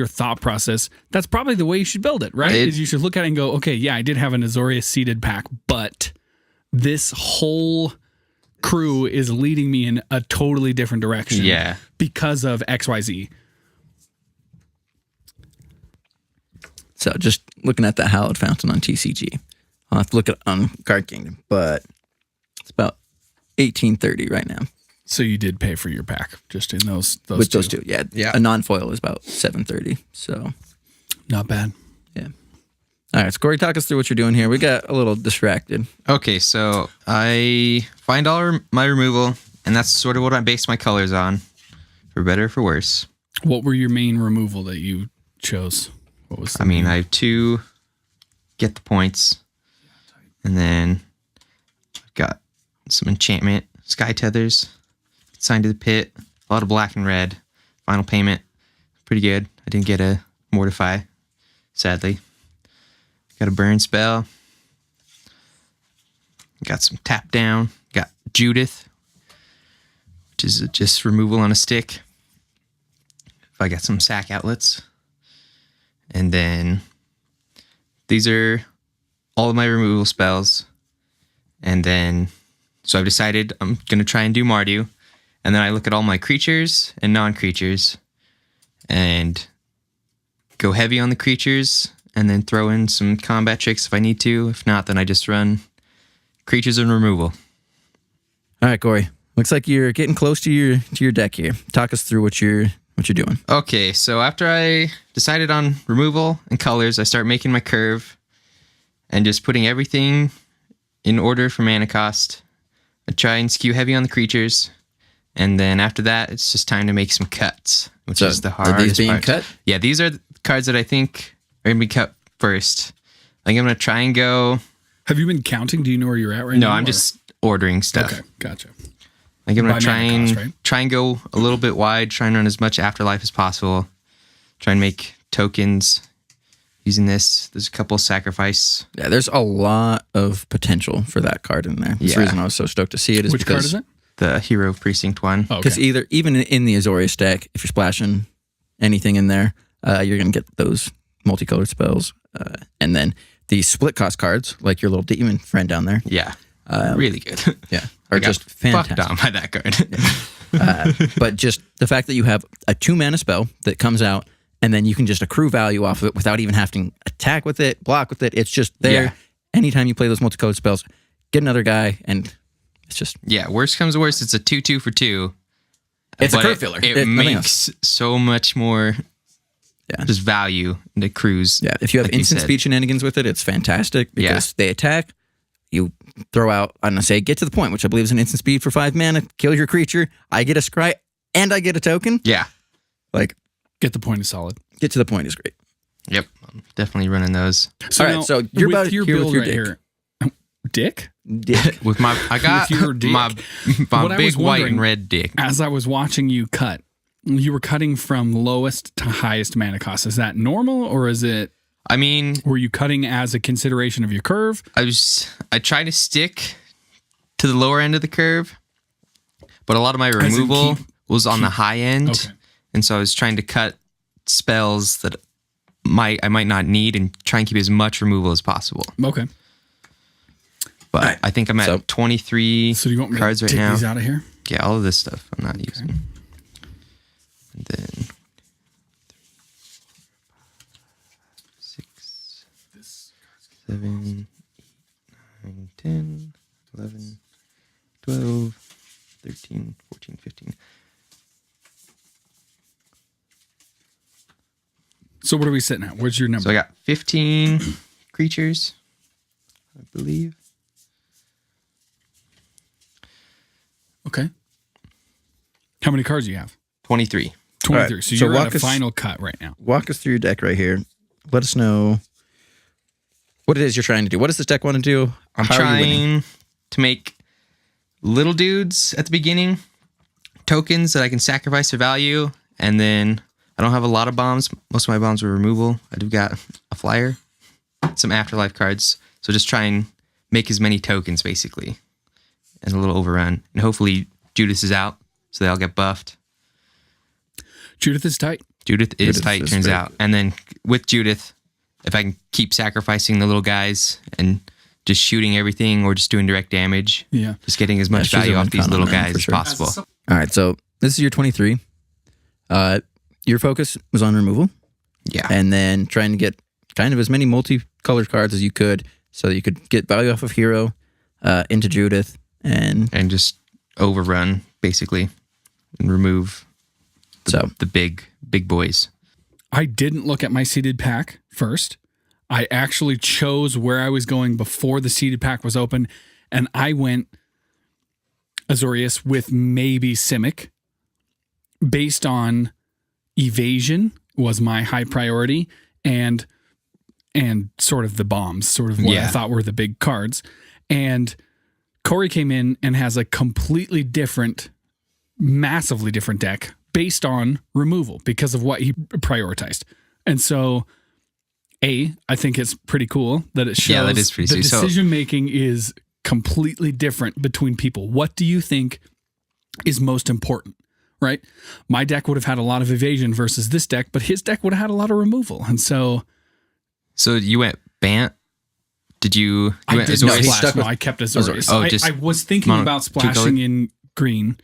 thought process, that's probably the way you should build it, right? Is you should look at it and go, okay, yeah, I did have an Azorius seeded pack, but this whole crew is leading me in a totally different direction. Yeah. Because of XYZ. So just looking at that Hallowed Fountain on TCG. I'll have to look at it on Card Kingdom, but it's about 1830 right now. So you did pay for your pack just in those With two. those two, yeah. Yeah. A non-foil is about 730, so Not bad. yeah. All right, so Cory, talk us through what you're doing here. We got a little distracted. Okay, so I find all my removal, and that's sort of what I base my colors on, for better or for worse. What were your main removal that you chose? What was the I mean, I have two get the points, and then I've got some enchantment, sky tethers, signed to the pit, a lot of black and red, final payment, pretty good. I didn't get a mortify, sadly. Got a burn spell, got some tap down, got Judith, which is just removal on a stick. I got some sack outlets. And then these are all of my removal spells. And then, so I've decided I'm going to try and do Mardu. And then I look at all my creatures and non-creatures and go heavy on the creatures and then throw in some combat tricks if I need to. If not, then I just run creatures and removal. All right, Cory. Looks like you're getting close to your deck here. Talk us through what you're doing. Okay, so after I decided on removal and colors, I start making my curve and just putting everything in order for mana cost. I try and skew heavy on the creatures, and then after that, it's just time to make some cuts, which So, is the are hardest these being part. cut? Yeah, these are the cards that I think are going to be cut first. I think I'm going to try and go... Have you been counting? Do you know where you're at right now? No, I'm or- just ordering stuff. Okay, gotcha. I think I'm By gonna mana cost, right? try and go a little bit wide, try and run as much afterlife as possible. Try and make tokens using this. There's a couple sacrifice. Yeah, there's a lot of potential for that card in there. That's the Yeah. reason I was so stoked to see it is Which card because is it? The Hero of Precinct 1. Oh, Because okay. even in the Azorius deck, if you're splashing anything in there, you're going to get those multicolored spells. And then the split cost cards, like your little demon friend down there, Yeah. Really good. yeah, are I got just fantastic. fucked on by that card. But just the fact that you have a 2-mana spell that comes out, and then you can just accrue value off of it without even having to attack with it, block with it. It's just there. Yeah. Anytime you play those multicolored spells, get another guy, and It's just worst comes to worst, it's a 2/2 for 2. it's a But curve filler. It nothing else. makes so much more just value in the cruise. Yeah, if you have like you instant said. speed shenanigans with it, it's fantastic because they attack. You throw out, I'm gonna say, get to the point, which I believe is an instant speed for 5 mana. Kill your creature. I get a scry and I get a token. Yeah. Like, Get the point is solid. get to the point is great. Yep. I'm definitely running those. So All right, now, so you're with about your here with build your right dick. here. Dick? Dick. With my, I got With your dick. my What I big was white wondering- and red dick. As I was watching you cut, you were cutting from lowest to highest mana cost. Is that normal, or is it? I mean, Were you cutting as a consideration of your curve? I try to stick to the lower end of the curve, but a lot of my in removal was on the keep- high end, Okay. and so I was trying to cut spells that I might not need and try and keep as much removal as possible. Okay. But Alright, I think I'm at so- 23 So do you want me cards to right take now. these out of here? Yeah, all of this stuff I'm not using. And then 6, 7, 8, 9, 10, 11, 12, 13, 14, 15. So what are we sitting at? Where's your number? So I got 15 creatures, I believe. Okay. How many cards do you have? 23. 23. All right, So so you're walk at a us- final cut right now. Walk us through your deck right here. Let us know what it is you're trying to do. What does this deck want to do? I'm How are you winning? trying to make little dudes at the beginning, tokens that I can sacrifice for value, and then I don't have a lot of bombs. Most of my bombs were removal. I've got a flyer, some afterlife cards. So just try and make as many tokens basically, and a little overrun. And hopefully Judas is out, so they all get buffed. Judith is tight. Judith is Judith tight, is turns very out. And then with Judith, if I can keep sacrificing the little guys and just shooting everything or just doing direct damage, Yeah. just getting as much she's a value off win these con little on that, guys for as sure. possible. All right, so this is your 23. Your focus was on removal Yeah. and then trying to get kind of as many multicolored cards as you could so that you could get value off of Hero into Judith and And just overrun, basically, and remove so the big boys. I didn't look at my seeded pack first. I actually chose where I was going before the seeded pack was open, and I went Azorius with maybe Simic. Based on evasion was my high priority, and sort of the bombs, sort of what I Yeah. thought were the big cards. And Cory came in and has a completely different, massively different deck based on removal because of what he prioritized. And so, I think it's pretty cool that it shows Yeah, that is pretty the sweet. So- decision making is completely different between people. What do you think is most important? Right? My deck would have had a lot of evasion versus this deck, but his deck would have had a lot of removal. And so So you went Bant? Did you I went did Azorius? not he's splash. stuck No, with I kept Azorius. Azorius. Oh, I, just I was thinking mono- about two-colored? splashing in green.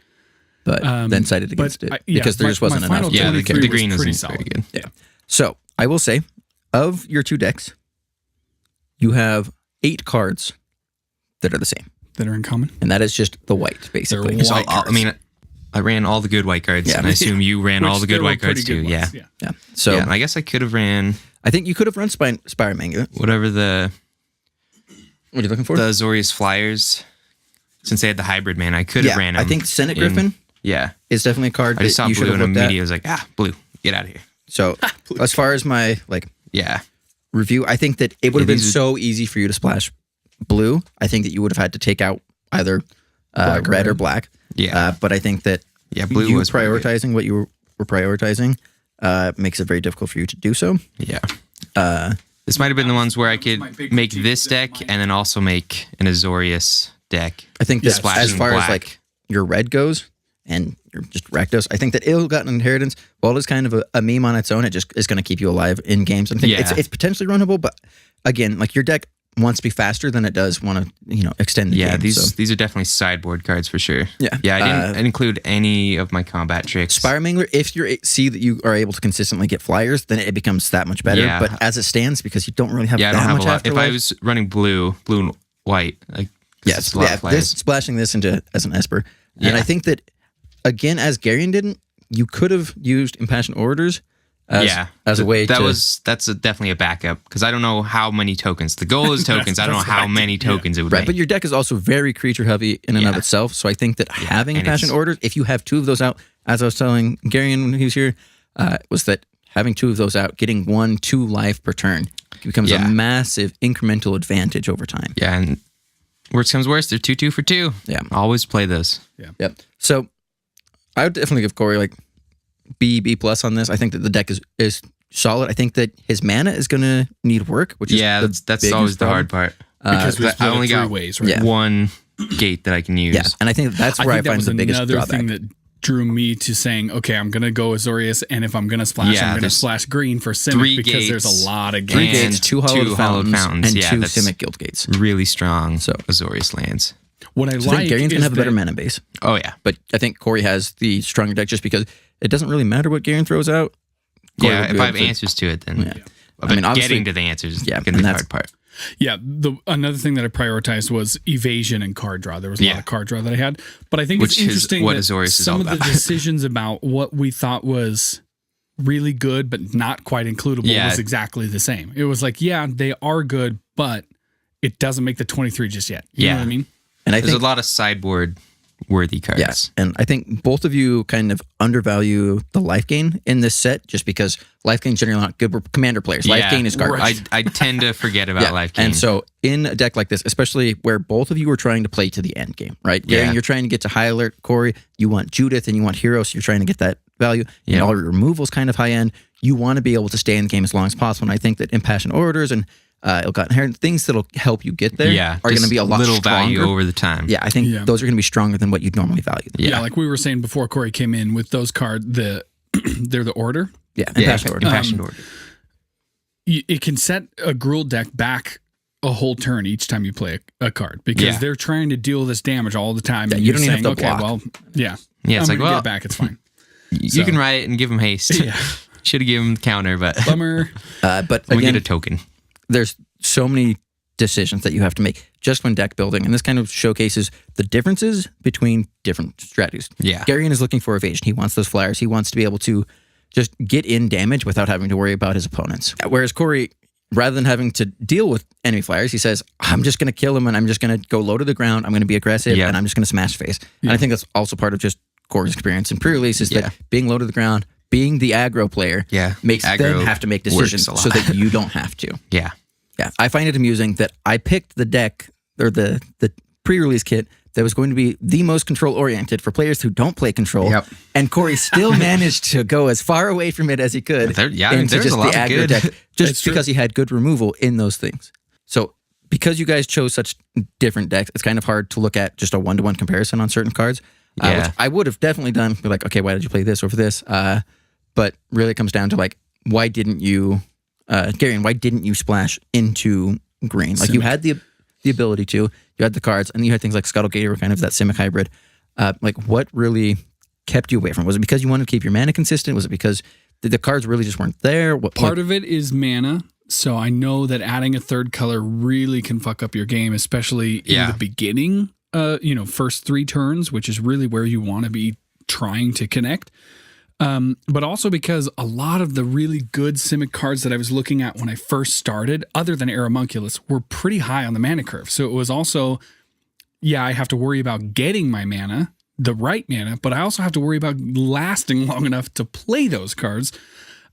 but then cited against it because there just wasn't my enough. final Yeah, the 23 was green pretty isn't very solid. good. Yeah. So I will say, of your 2 decks, you have 8 cards that are the same, That are in common. and that is just the white, basically. They're So white cards. I mean, I ran all the good white cards, Yeah. and I assume you ran all Which the there good were white cards pretty too. good Yeah. ones, Yeah. So Yeah, and I guess I could have ran I think you could have run Spire Manga. whatever the What are you looking for? Azorius Flyers, since they had the hybrid man. I could have ran them. I think Senate in- Griffin Yeah. is definitely a card I just that saw you should blue have and looked at. immediately I was like, blue, get out of here. So as far as my Yeah. review, I think that it would have been these are- so easy for you to splash blue. I think that you would have had to take out either red or black. Yeah. But I think that Blue you was pretty good. prioritizing what you were prioritizing makes it very difficult for you to do so. Yeah. This might have been the ones where I could make this deck and then also make an Azorius deck. I think that Splash as in far as black. like your red goes and your just Rakdos, I think that ill-gotten inheritance, while it's kind of a meme on its own, it just is going to keep you alive in games. I think Yeah. it's potentially runnable, but again, like your deck wants to be faster than it does want to extend the Yeah, game. these so. these are definitely sideboard cards for sure. Yeah. Yeah, I didn't include any of my combat tricks. Spire Mangler, if you see that you are able to consistently get flyers, then it becomes that much better. Yeah. But as it stands, because you don't really have Yeah, I that don't have much a lot. If I afterlife, was running blue and white, because Yeah, It's a lot of players. splashing this into as an Esper. And Yeah. I think that, again, as Garion didn't, you could have used Impassioned Orders as a way that's definitely a backup because I don't know how many tokens. The goal is tokens. I don't know how many tokens it would Right, make. but your deck is also very creature heavy in and of Yeah. itself. So I think that having and Impassioned it's- Orders, if you have 2 of those out, as I was telling Garion when he was here, was that having 2 of those out, getting 1-2 life per turn becomes a massive incremental advantage over time. Yeah, and worst comes worst, they're 2/2 for 2. Yeah. Always play those. Yep. So I would definitely give Cory like B plus on this. I think that the deck is solid. I think that his mana is going to need work, which is that's biggest always the problem. hard part. Because we I split only it 3 got ways, right? Yeah. one gate that I can use. Yeah, and I think that's where I think that find was the biggest another drawback. thing that drew me to saying, okay, I'm going to go Azorius, and if I'm going to splash, Yeah, I'm going to there's splash green for Simic 3 because there's gates a lot of Three gates. and gates, 2 Hallowed Fountains, and Yeah, 2 that's Simic Guild Gates. Really strong So- Azorius lands. What I So I like think Garion's is going to have a better that- mana base. Oh, yeah. But I think Cory has the stronger deck just because it doesn't really matter what Garion throws out. Cory Yeah, will be if I have able to- answers to it, then. Yeah. But I mean, obviously- getting to the answers is Yeah, going to be and the that's- hard part. Yeah, another thing that I prioritized was evasion and card draw. There was a lot Yeah. of card draw that I had, but I think Which it's is interesting what that Azorius is some all of the about. decisions about what we thought was really good but not quite includable Yeah. was exactly the same. It was like, yeah, they are good, but it doesn't make the 23 just yet. You know Yeah. what I mean? And I There's think a lot of sideboard worthy cards. Yes, and I think both of you kind of undervalue the life gain in this set just because life gain is generally not good for commander players. Life gain is garbage. I tend to forget about life gain. And so in a deck like this, especially where both of you are trying to play to the end game, right? Yeah. Garion, you're trying to get to high alert. Cory, you want Judith and you want Hero, so you're trying to get that value. Yeah. And all your removals kind of high end. You want to be able to stay in the game as long as possible. And I think that Impassioned Orders and Ill-Gotten Inheritance, things that'll help you get there are going to just be a lot little stronger. value over the time. Yeah, I think Yeah. those are going to be stronger than what you'd normally value them. Yeah, like we were saying before Corey came in with those cards, they're the order. Yeah, Yeah, Impassioned Order. Impassioned Order. It can set a Gruul deck back a whole turn each time you play a card because Yeah. they're trying to deal this damage all the time. Yeah, and you you're don't even saying, have to okay, block. well, yeah. Yeah, it's I'm like, gonna well, get it back. It's fine. You can write it and give him haste. Yeah. Should have given him the counter, but Bummer. But we again, get a token. there's so many decisions that you have to make just when deck building, and this kind of showcases the differences between different strategies. Yeah. Garion is looking for evasion. He wants those flyers. He wants to be able to just get in damage without having to worry about his opponents. Whereas Cory, rather than having to deal with enemy flyers, he says, I'm just going to kill him and I'm just going to go low to the ground. I'm going to be aggressive Yeah. and I'm just going to smash face. And I think that's also part of just Cory's experience in pre-release is Yeah. that being low to the ground, being the aggro player makes them Aggro have to make works decisions a lot. so that you don't have to. Yeah. Yeah, I find it amusing that I picked the deck or the pre-release kit that was going to be the most control-oriented for players who don't play control. Yep. And Cory still managed to go as far away from it as he could There's into just a lot the of aggro good. deck, just It's true. because he had good removal in those things. So because you guys chose such different decks, it's kind of hard to look at just a one-to-one comparison on certain cards. Yeah. Which I would have definitely done. Be like, okay, why did you play this over this? But really it comes down to like, why didn't you, Garion, why didn't you splash into green? Like you had the ability to, you had the cards, and you had things like Scuttlegate or kind of that Simic hybrid. Like what really kept you away from it? Was it because you wanted to keep your mana consistent? Was it because the cards really just weren't there? Part of it is mana. So I know that adding a third color really can fuck up your game, especially in the beginning, first 3 turns, which is really where you want to be trying to connect. But also because a lot of the really good Simic cards that I was looking at when I first started, other than Aeromunculus, were pretty high on the mana curve. So it was also, I have to worry about getting my mana, the right mana, but I also have to worry about lasting long enough to play those cards.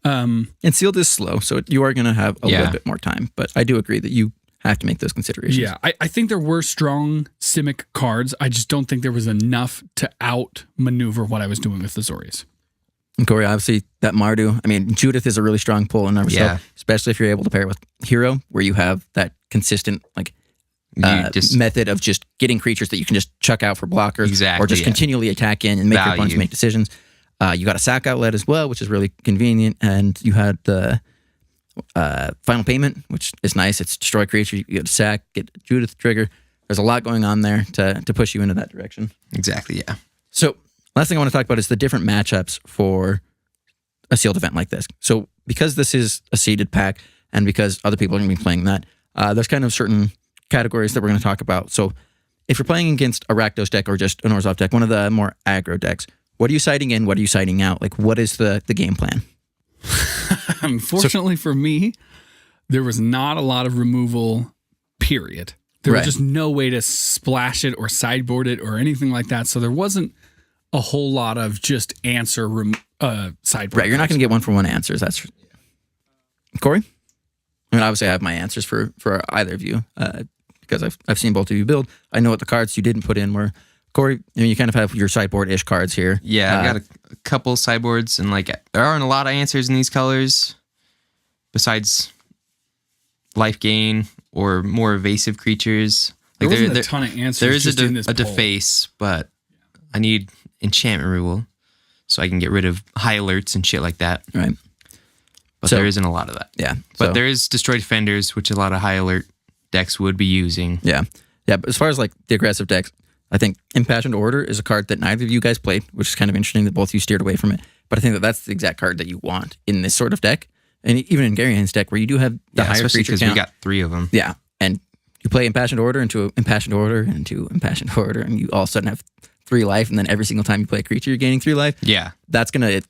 And sealed is slow, so you are going to have a little bit more time. But I do agree that you have to make those considerations. Yeah, I think there were strong Simic cards. I just don't think there was enough to outmaneuver what I was doing with the Azorius. And Cory, obviously, that Mardu, I mean, Judith is a really strong pull in herself, especially if you're able to pair it with Hero, where you have that consistent method of just getting creatures that you can just chuck out for blockers or just continually attack in and make your opponents make decisions. You got a sack outlet as well, which is really convenient, and you had the final payment, which is nice. It's destroy creature, you get a sack, get Judith trigger. There's a lot going on there to push you into that direction. Exactly, yeah. So last thing I want to talk about is the different matchups for a sealed event like this. So because this is a seeded pack and because other people are going to be playing that, there's kind of certain categories that we're going to talk about. So if you're playing against a Rakdos deck or just an Orzhov deck, one of the more aggro decks, what are you siding in? What are you siding out? Like, what is the game plan? Unfortunately for me, there was not a lot of removal, period. There was just no way to splash it or sideboard it or anything like that. So there wasn't a whole lot of just answer sideboard. Right, you're not going to get 1-for-1 answers. That's Cory? I mean, obviously I have my answers for either of you because I've seen both of you build. I know what the cards you didn't put in were. Cory, I mean, you kind of have your sideboard-ish cards here. Yeah, I've got a couple sideboards, and like there aren't a lot of answers in these colors besides life gain or more evasive creatures. Like there wasn't a ton of answers. There is a deface, but I need enchantment removal so I can get rid of high alerts and shit like that. Right. But there isn't a lot of that. Yeah. But there is Destroy Defenders, which a lot of high alert decks would be using. Yeah. Yeah, but as far as like the aggressive decks, I think Impassioned Order is a card that neither of you guys played, which is kind of interesting that both of you steered away from it. But I think that that's the exact card that you want in this sort of deck. And even in Garion's deck, where you do have the higher creature count. We got 3 of them. Yeah. And you play Impassioned Order into Impassioned Order into Impassioned Order, and you all of a sudden have 3 life, and then every single time you play a creature, you're gaining 3 life. Yeah. That's going to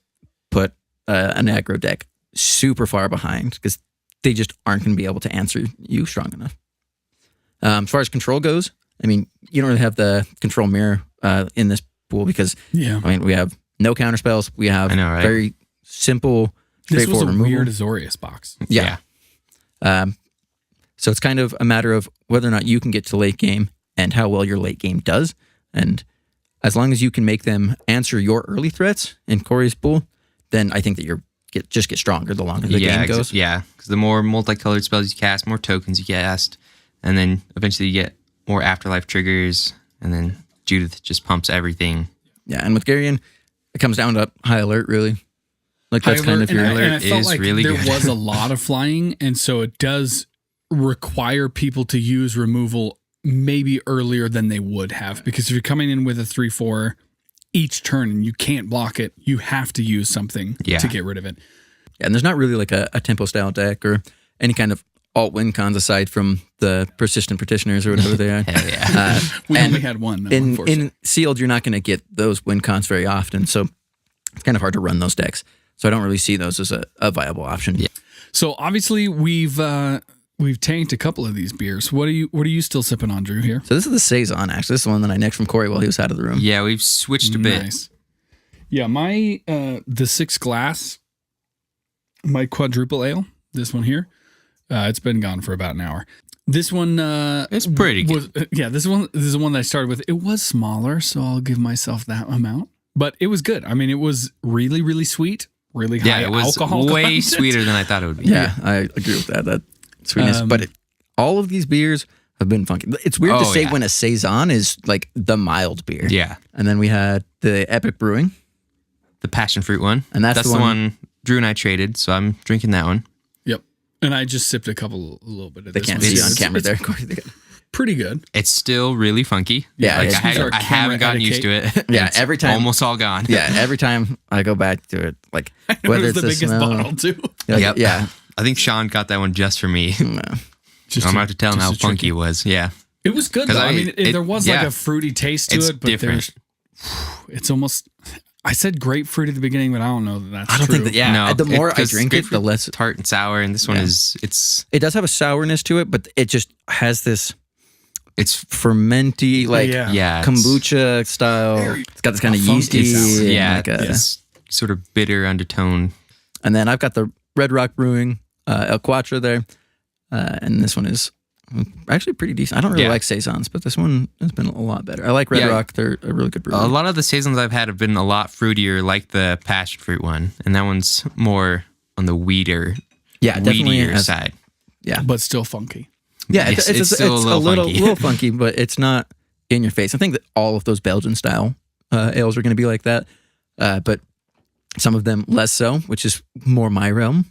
put an aggro deck super far behind because they just aren't going to be able to answer you strong enough. As far as control goes, I mean, you don't really have the control mirror in this pool because, I mean, we have no counter spells. We have very simple, straightforward removal. This was a weird Azorius box. Yeah. So it's kind of a matter of whether or not you can get to late game and how well your late game does. And as long as you can make them answer your early threats in Cory's pool, then I think that you're just get stronger the longer the game goes. Yeah, because the more multicolored spells you cast, more tokens you cast, and then eventually you get more afterlife triggers, and then Judith just pumps everything. Yeah, and with Garion, it comes down to high alert, really. Like that's kind of your alert. And I felt is like really there good. was a lot of flying, and so it does require people to use removal maybe earlier than they would have, because if you're coming in with a 3/4 each turn and you can't block it, you have to use something to get rid of it. Yeah, and there's not really like a tempo style deck or any kind of alt win cons aside from the persistent petitioners or whatever they are. Hell yeah. We only had one. Though, in sealed, you're not going to get those win cons very often, so it's kind of hard to run those decks. So I don't really see those as a viable option. Yeah. So obviously we've tanked a couple of these beers. What are you still sipping on, Drew? Here. So this is the Saison. Actually, this is the one that I nicked from Cory while he was out of the room. Yeah, we've switched a bit. Nice. Yeah, my the 6 glass, my quadruple ale. This one here. It's been gone for about an hour. This one, it's pretty good. This is the one that I started with. It was smaller, so I'll give myself that amount. But it was good. I mean, it was really, really sweet, really high it was alcohol way content. sweeter than I thought it would be. Yeah, I agree with that. That sweetness. But all of these beers have been funky. It's weird to say when a Saison is like the mild beer. Yeah. And then we had the Epic Brewing. The passion fruit one. And that's the one Drew and I traded, so I'm drinking that one. Yep. And I just sipped a little bit of they this can't one. see you on camera It's there. pretty good. It's still really funky. Yeah, like it's- I haven't gotten used to it. Yeah, It's every time- almost all gone. Yeah, every time I go back to it, like whether It was it's the biggest smell, bottle too. like, Yep. yeah, I think Sean got that one just for me. no. Just I'm about to tell him just how a funky tricky- it was. Yeah. It was good though. I mean, there was like yeah. a fruity taste to It's it, but different. it's almost. I said grapefruit at the beginning, but I don't know that that's I don't true. think that. Yeah, No, the more I 'cause drink it, the grapefruit less tart and sour, and this one it's it does have a sourness to it, but it just has this it's fermenty, like yeah, kombucha style. It's got this kind of funky yeasty, sour. yeah, like a- it's sort of bitter undertone. And then I've got the Red Rock Brewing, El QUATRE there, and this one is actually pretty decent. I don't really like Saisons, but this one has been a lot better. I like Red Rock; they're a really good brewery. A lot of the Saisons I've had have been a lot fruitier, like the passion fruit one, and that one's more on the weedier side. Yeah, but still funky. Yeah, Yes, it's still a little funky. little funky, but it's not in your face. I think that all of those Belgian-style ales are going to be like that, but some of them less so, which is more my realm.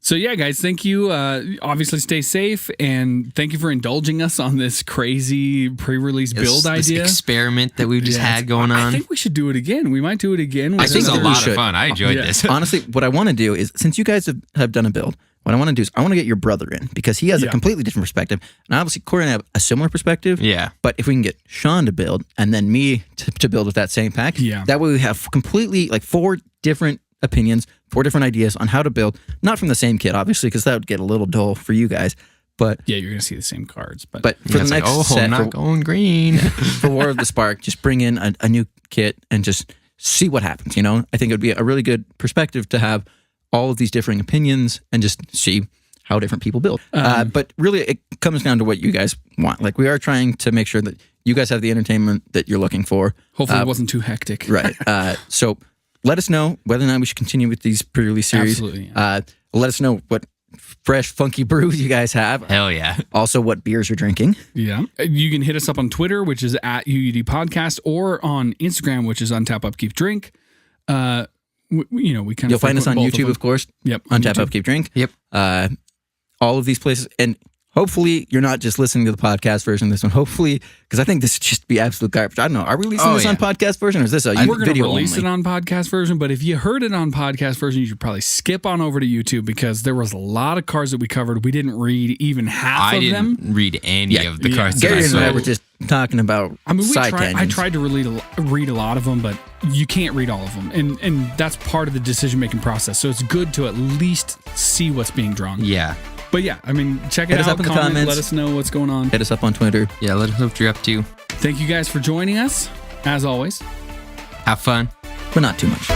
So yeah, guys, thank you. Obviously, stay safe, and thank you for indulging us on this crazy pre-release build This idea. experiment that we've just had going on. I think we should do it again. We might do it again. I think it's a another- lot of fun. I enjoyed Yeah. this. Honestly, what I want to do is, since you guys have done a build, what I want to do is I want to get your brother in because he has a Yeah. completely different perspective. And obviously, Corey and I have a similar perspective. Yeah. But if we can get Sean to build and then me to build with that same pack, that way we have completely like 4 different opinions, 4 different ideas on how to build. Not from the same kit, obviously, because that would get a little dull for you guys. But Yeah, you're going to see the same cards. But for the next set, I'm not going green. for War of the Spark, just bring in a new kit and just see what happens. You know, I think it would be a really good perspective to have all of these differing opinions and just see how different people build. But really, it comes down to what you guys want. Like, we are trying to make sure that you guys have the entertainment that you're looking for. hopefully it wasn't too hectic. Right. So let us know whether or not we should continue with these pre-release series. Absolutely, Let us know what fresh, funky brews you guys have. Hell yeah. Also, what beers you're drinking. Yeah. You can hit us up on Twitter, which is at UUD Podcast, or on Instagram, which is Untap Upkeep Drink. We kind of You'll find us on YouTube, of course. Yep. Untap Upkeep Drink. Yep. All of these places. And hopefully you're not just listening to the podcast version of this one. Hopefully, because I think this would just be absolute garbage. I don't know. Are we releasing this on podcast version or is this a We're going to video release only? it on podcast version, but if you heard it on podcast version, you should probably skip on over to YouTube because there was a lot of cards that we covered. We didn't read even half I of didn't them. read any of the cards. Gary that and I sold. were just talking about I mean, side I tangents. tried to read a lot of them, but you can't read all of them. And that's part of the decision-making process. So it's good to at least see what's being drawn. Yeah. But yeah, I mean, check it Hit us out. up in the Comment, comments. let us know what's going on. Hit us up on Twitter. Yeah, let us know what you're up to. Thank you guys for joining us, as always. Have fun. But not too much.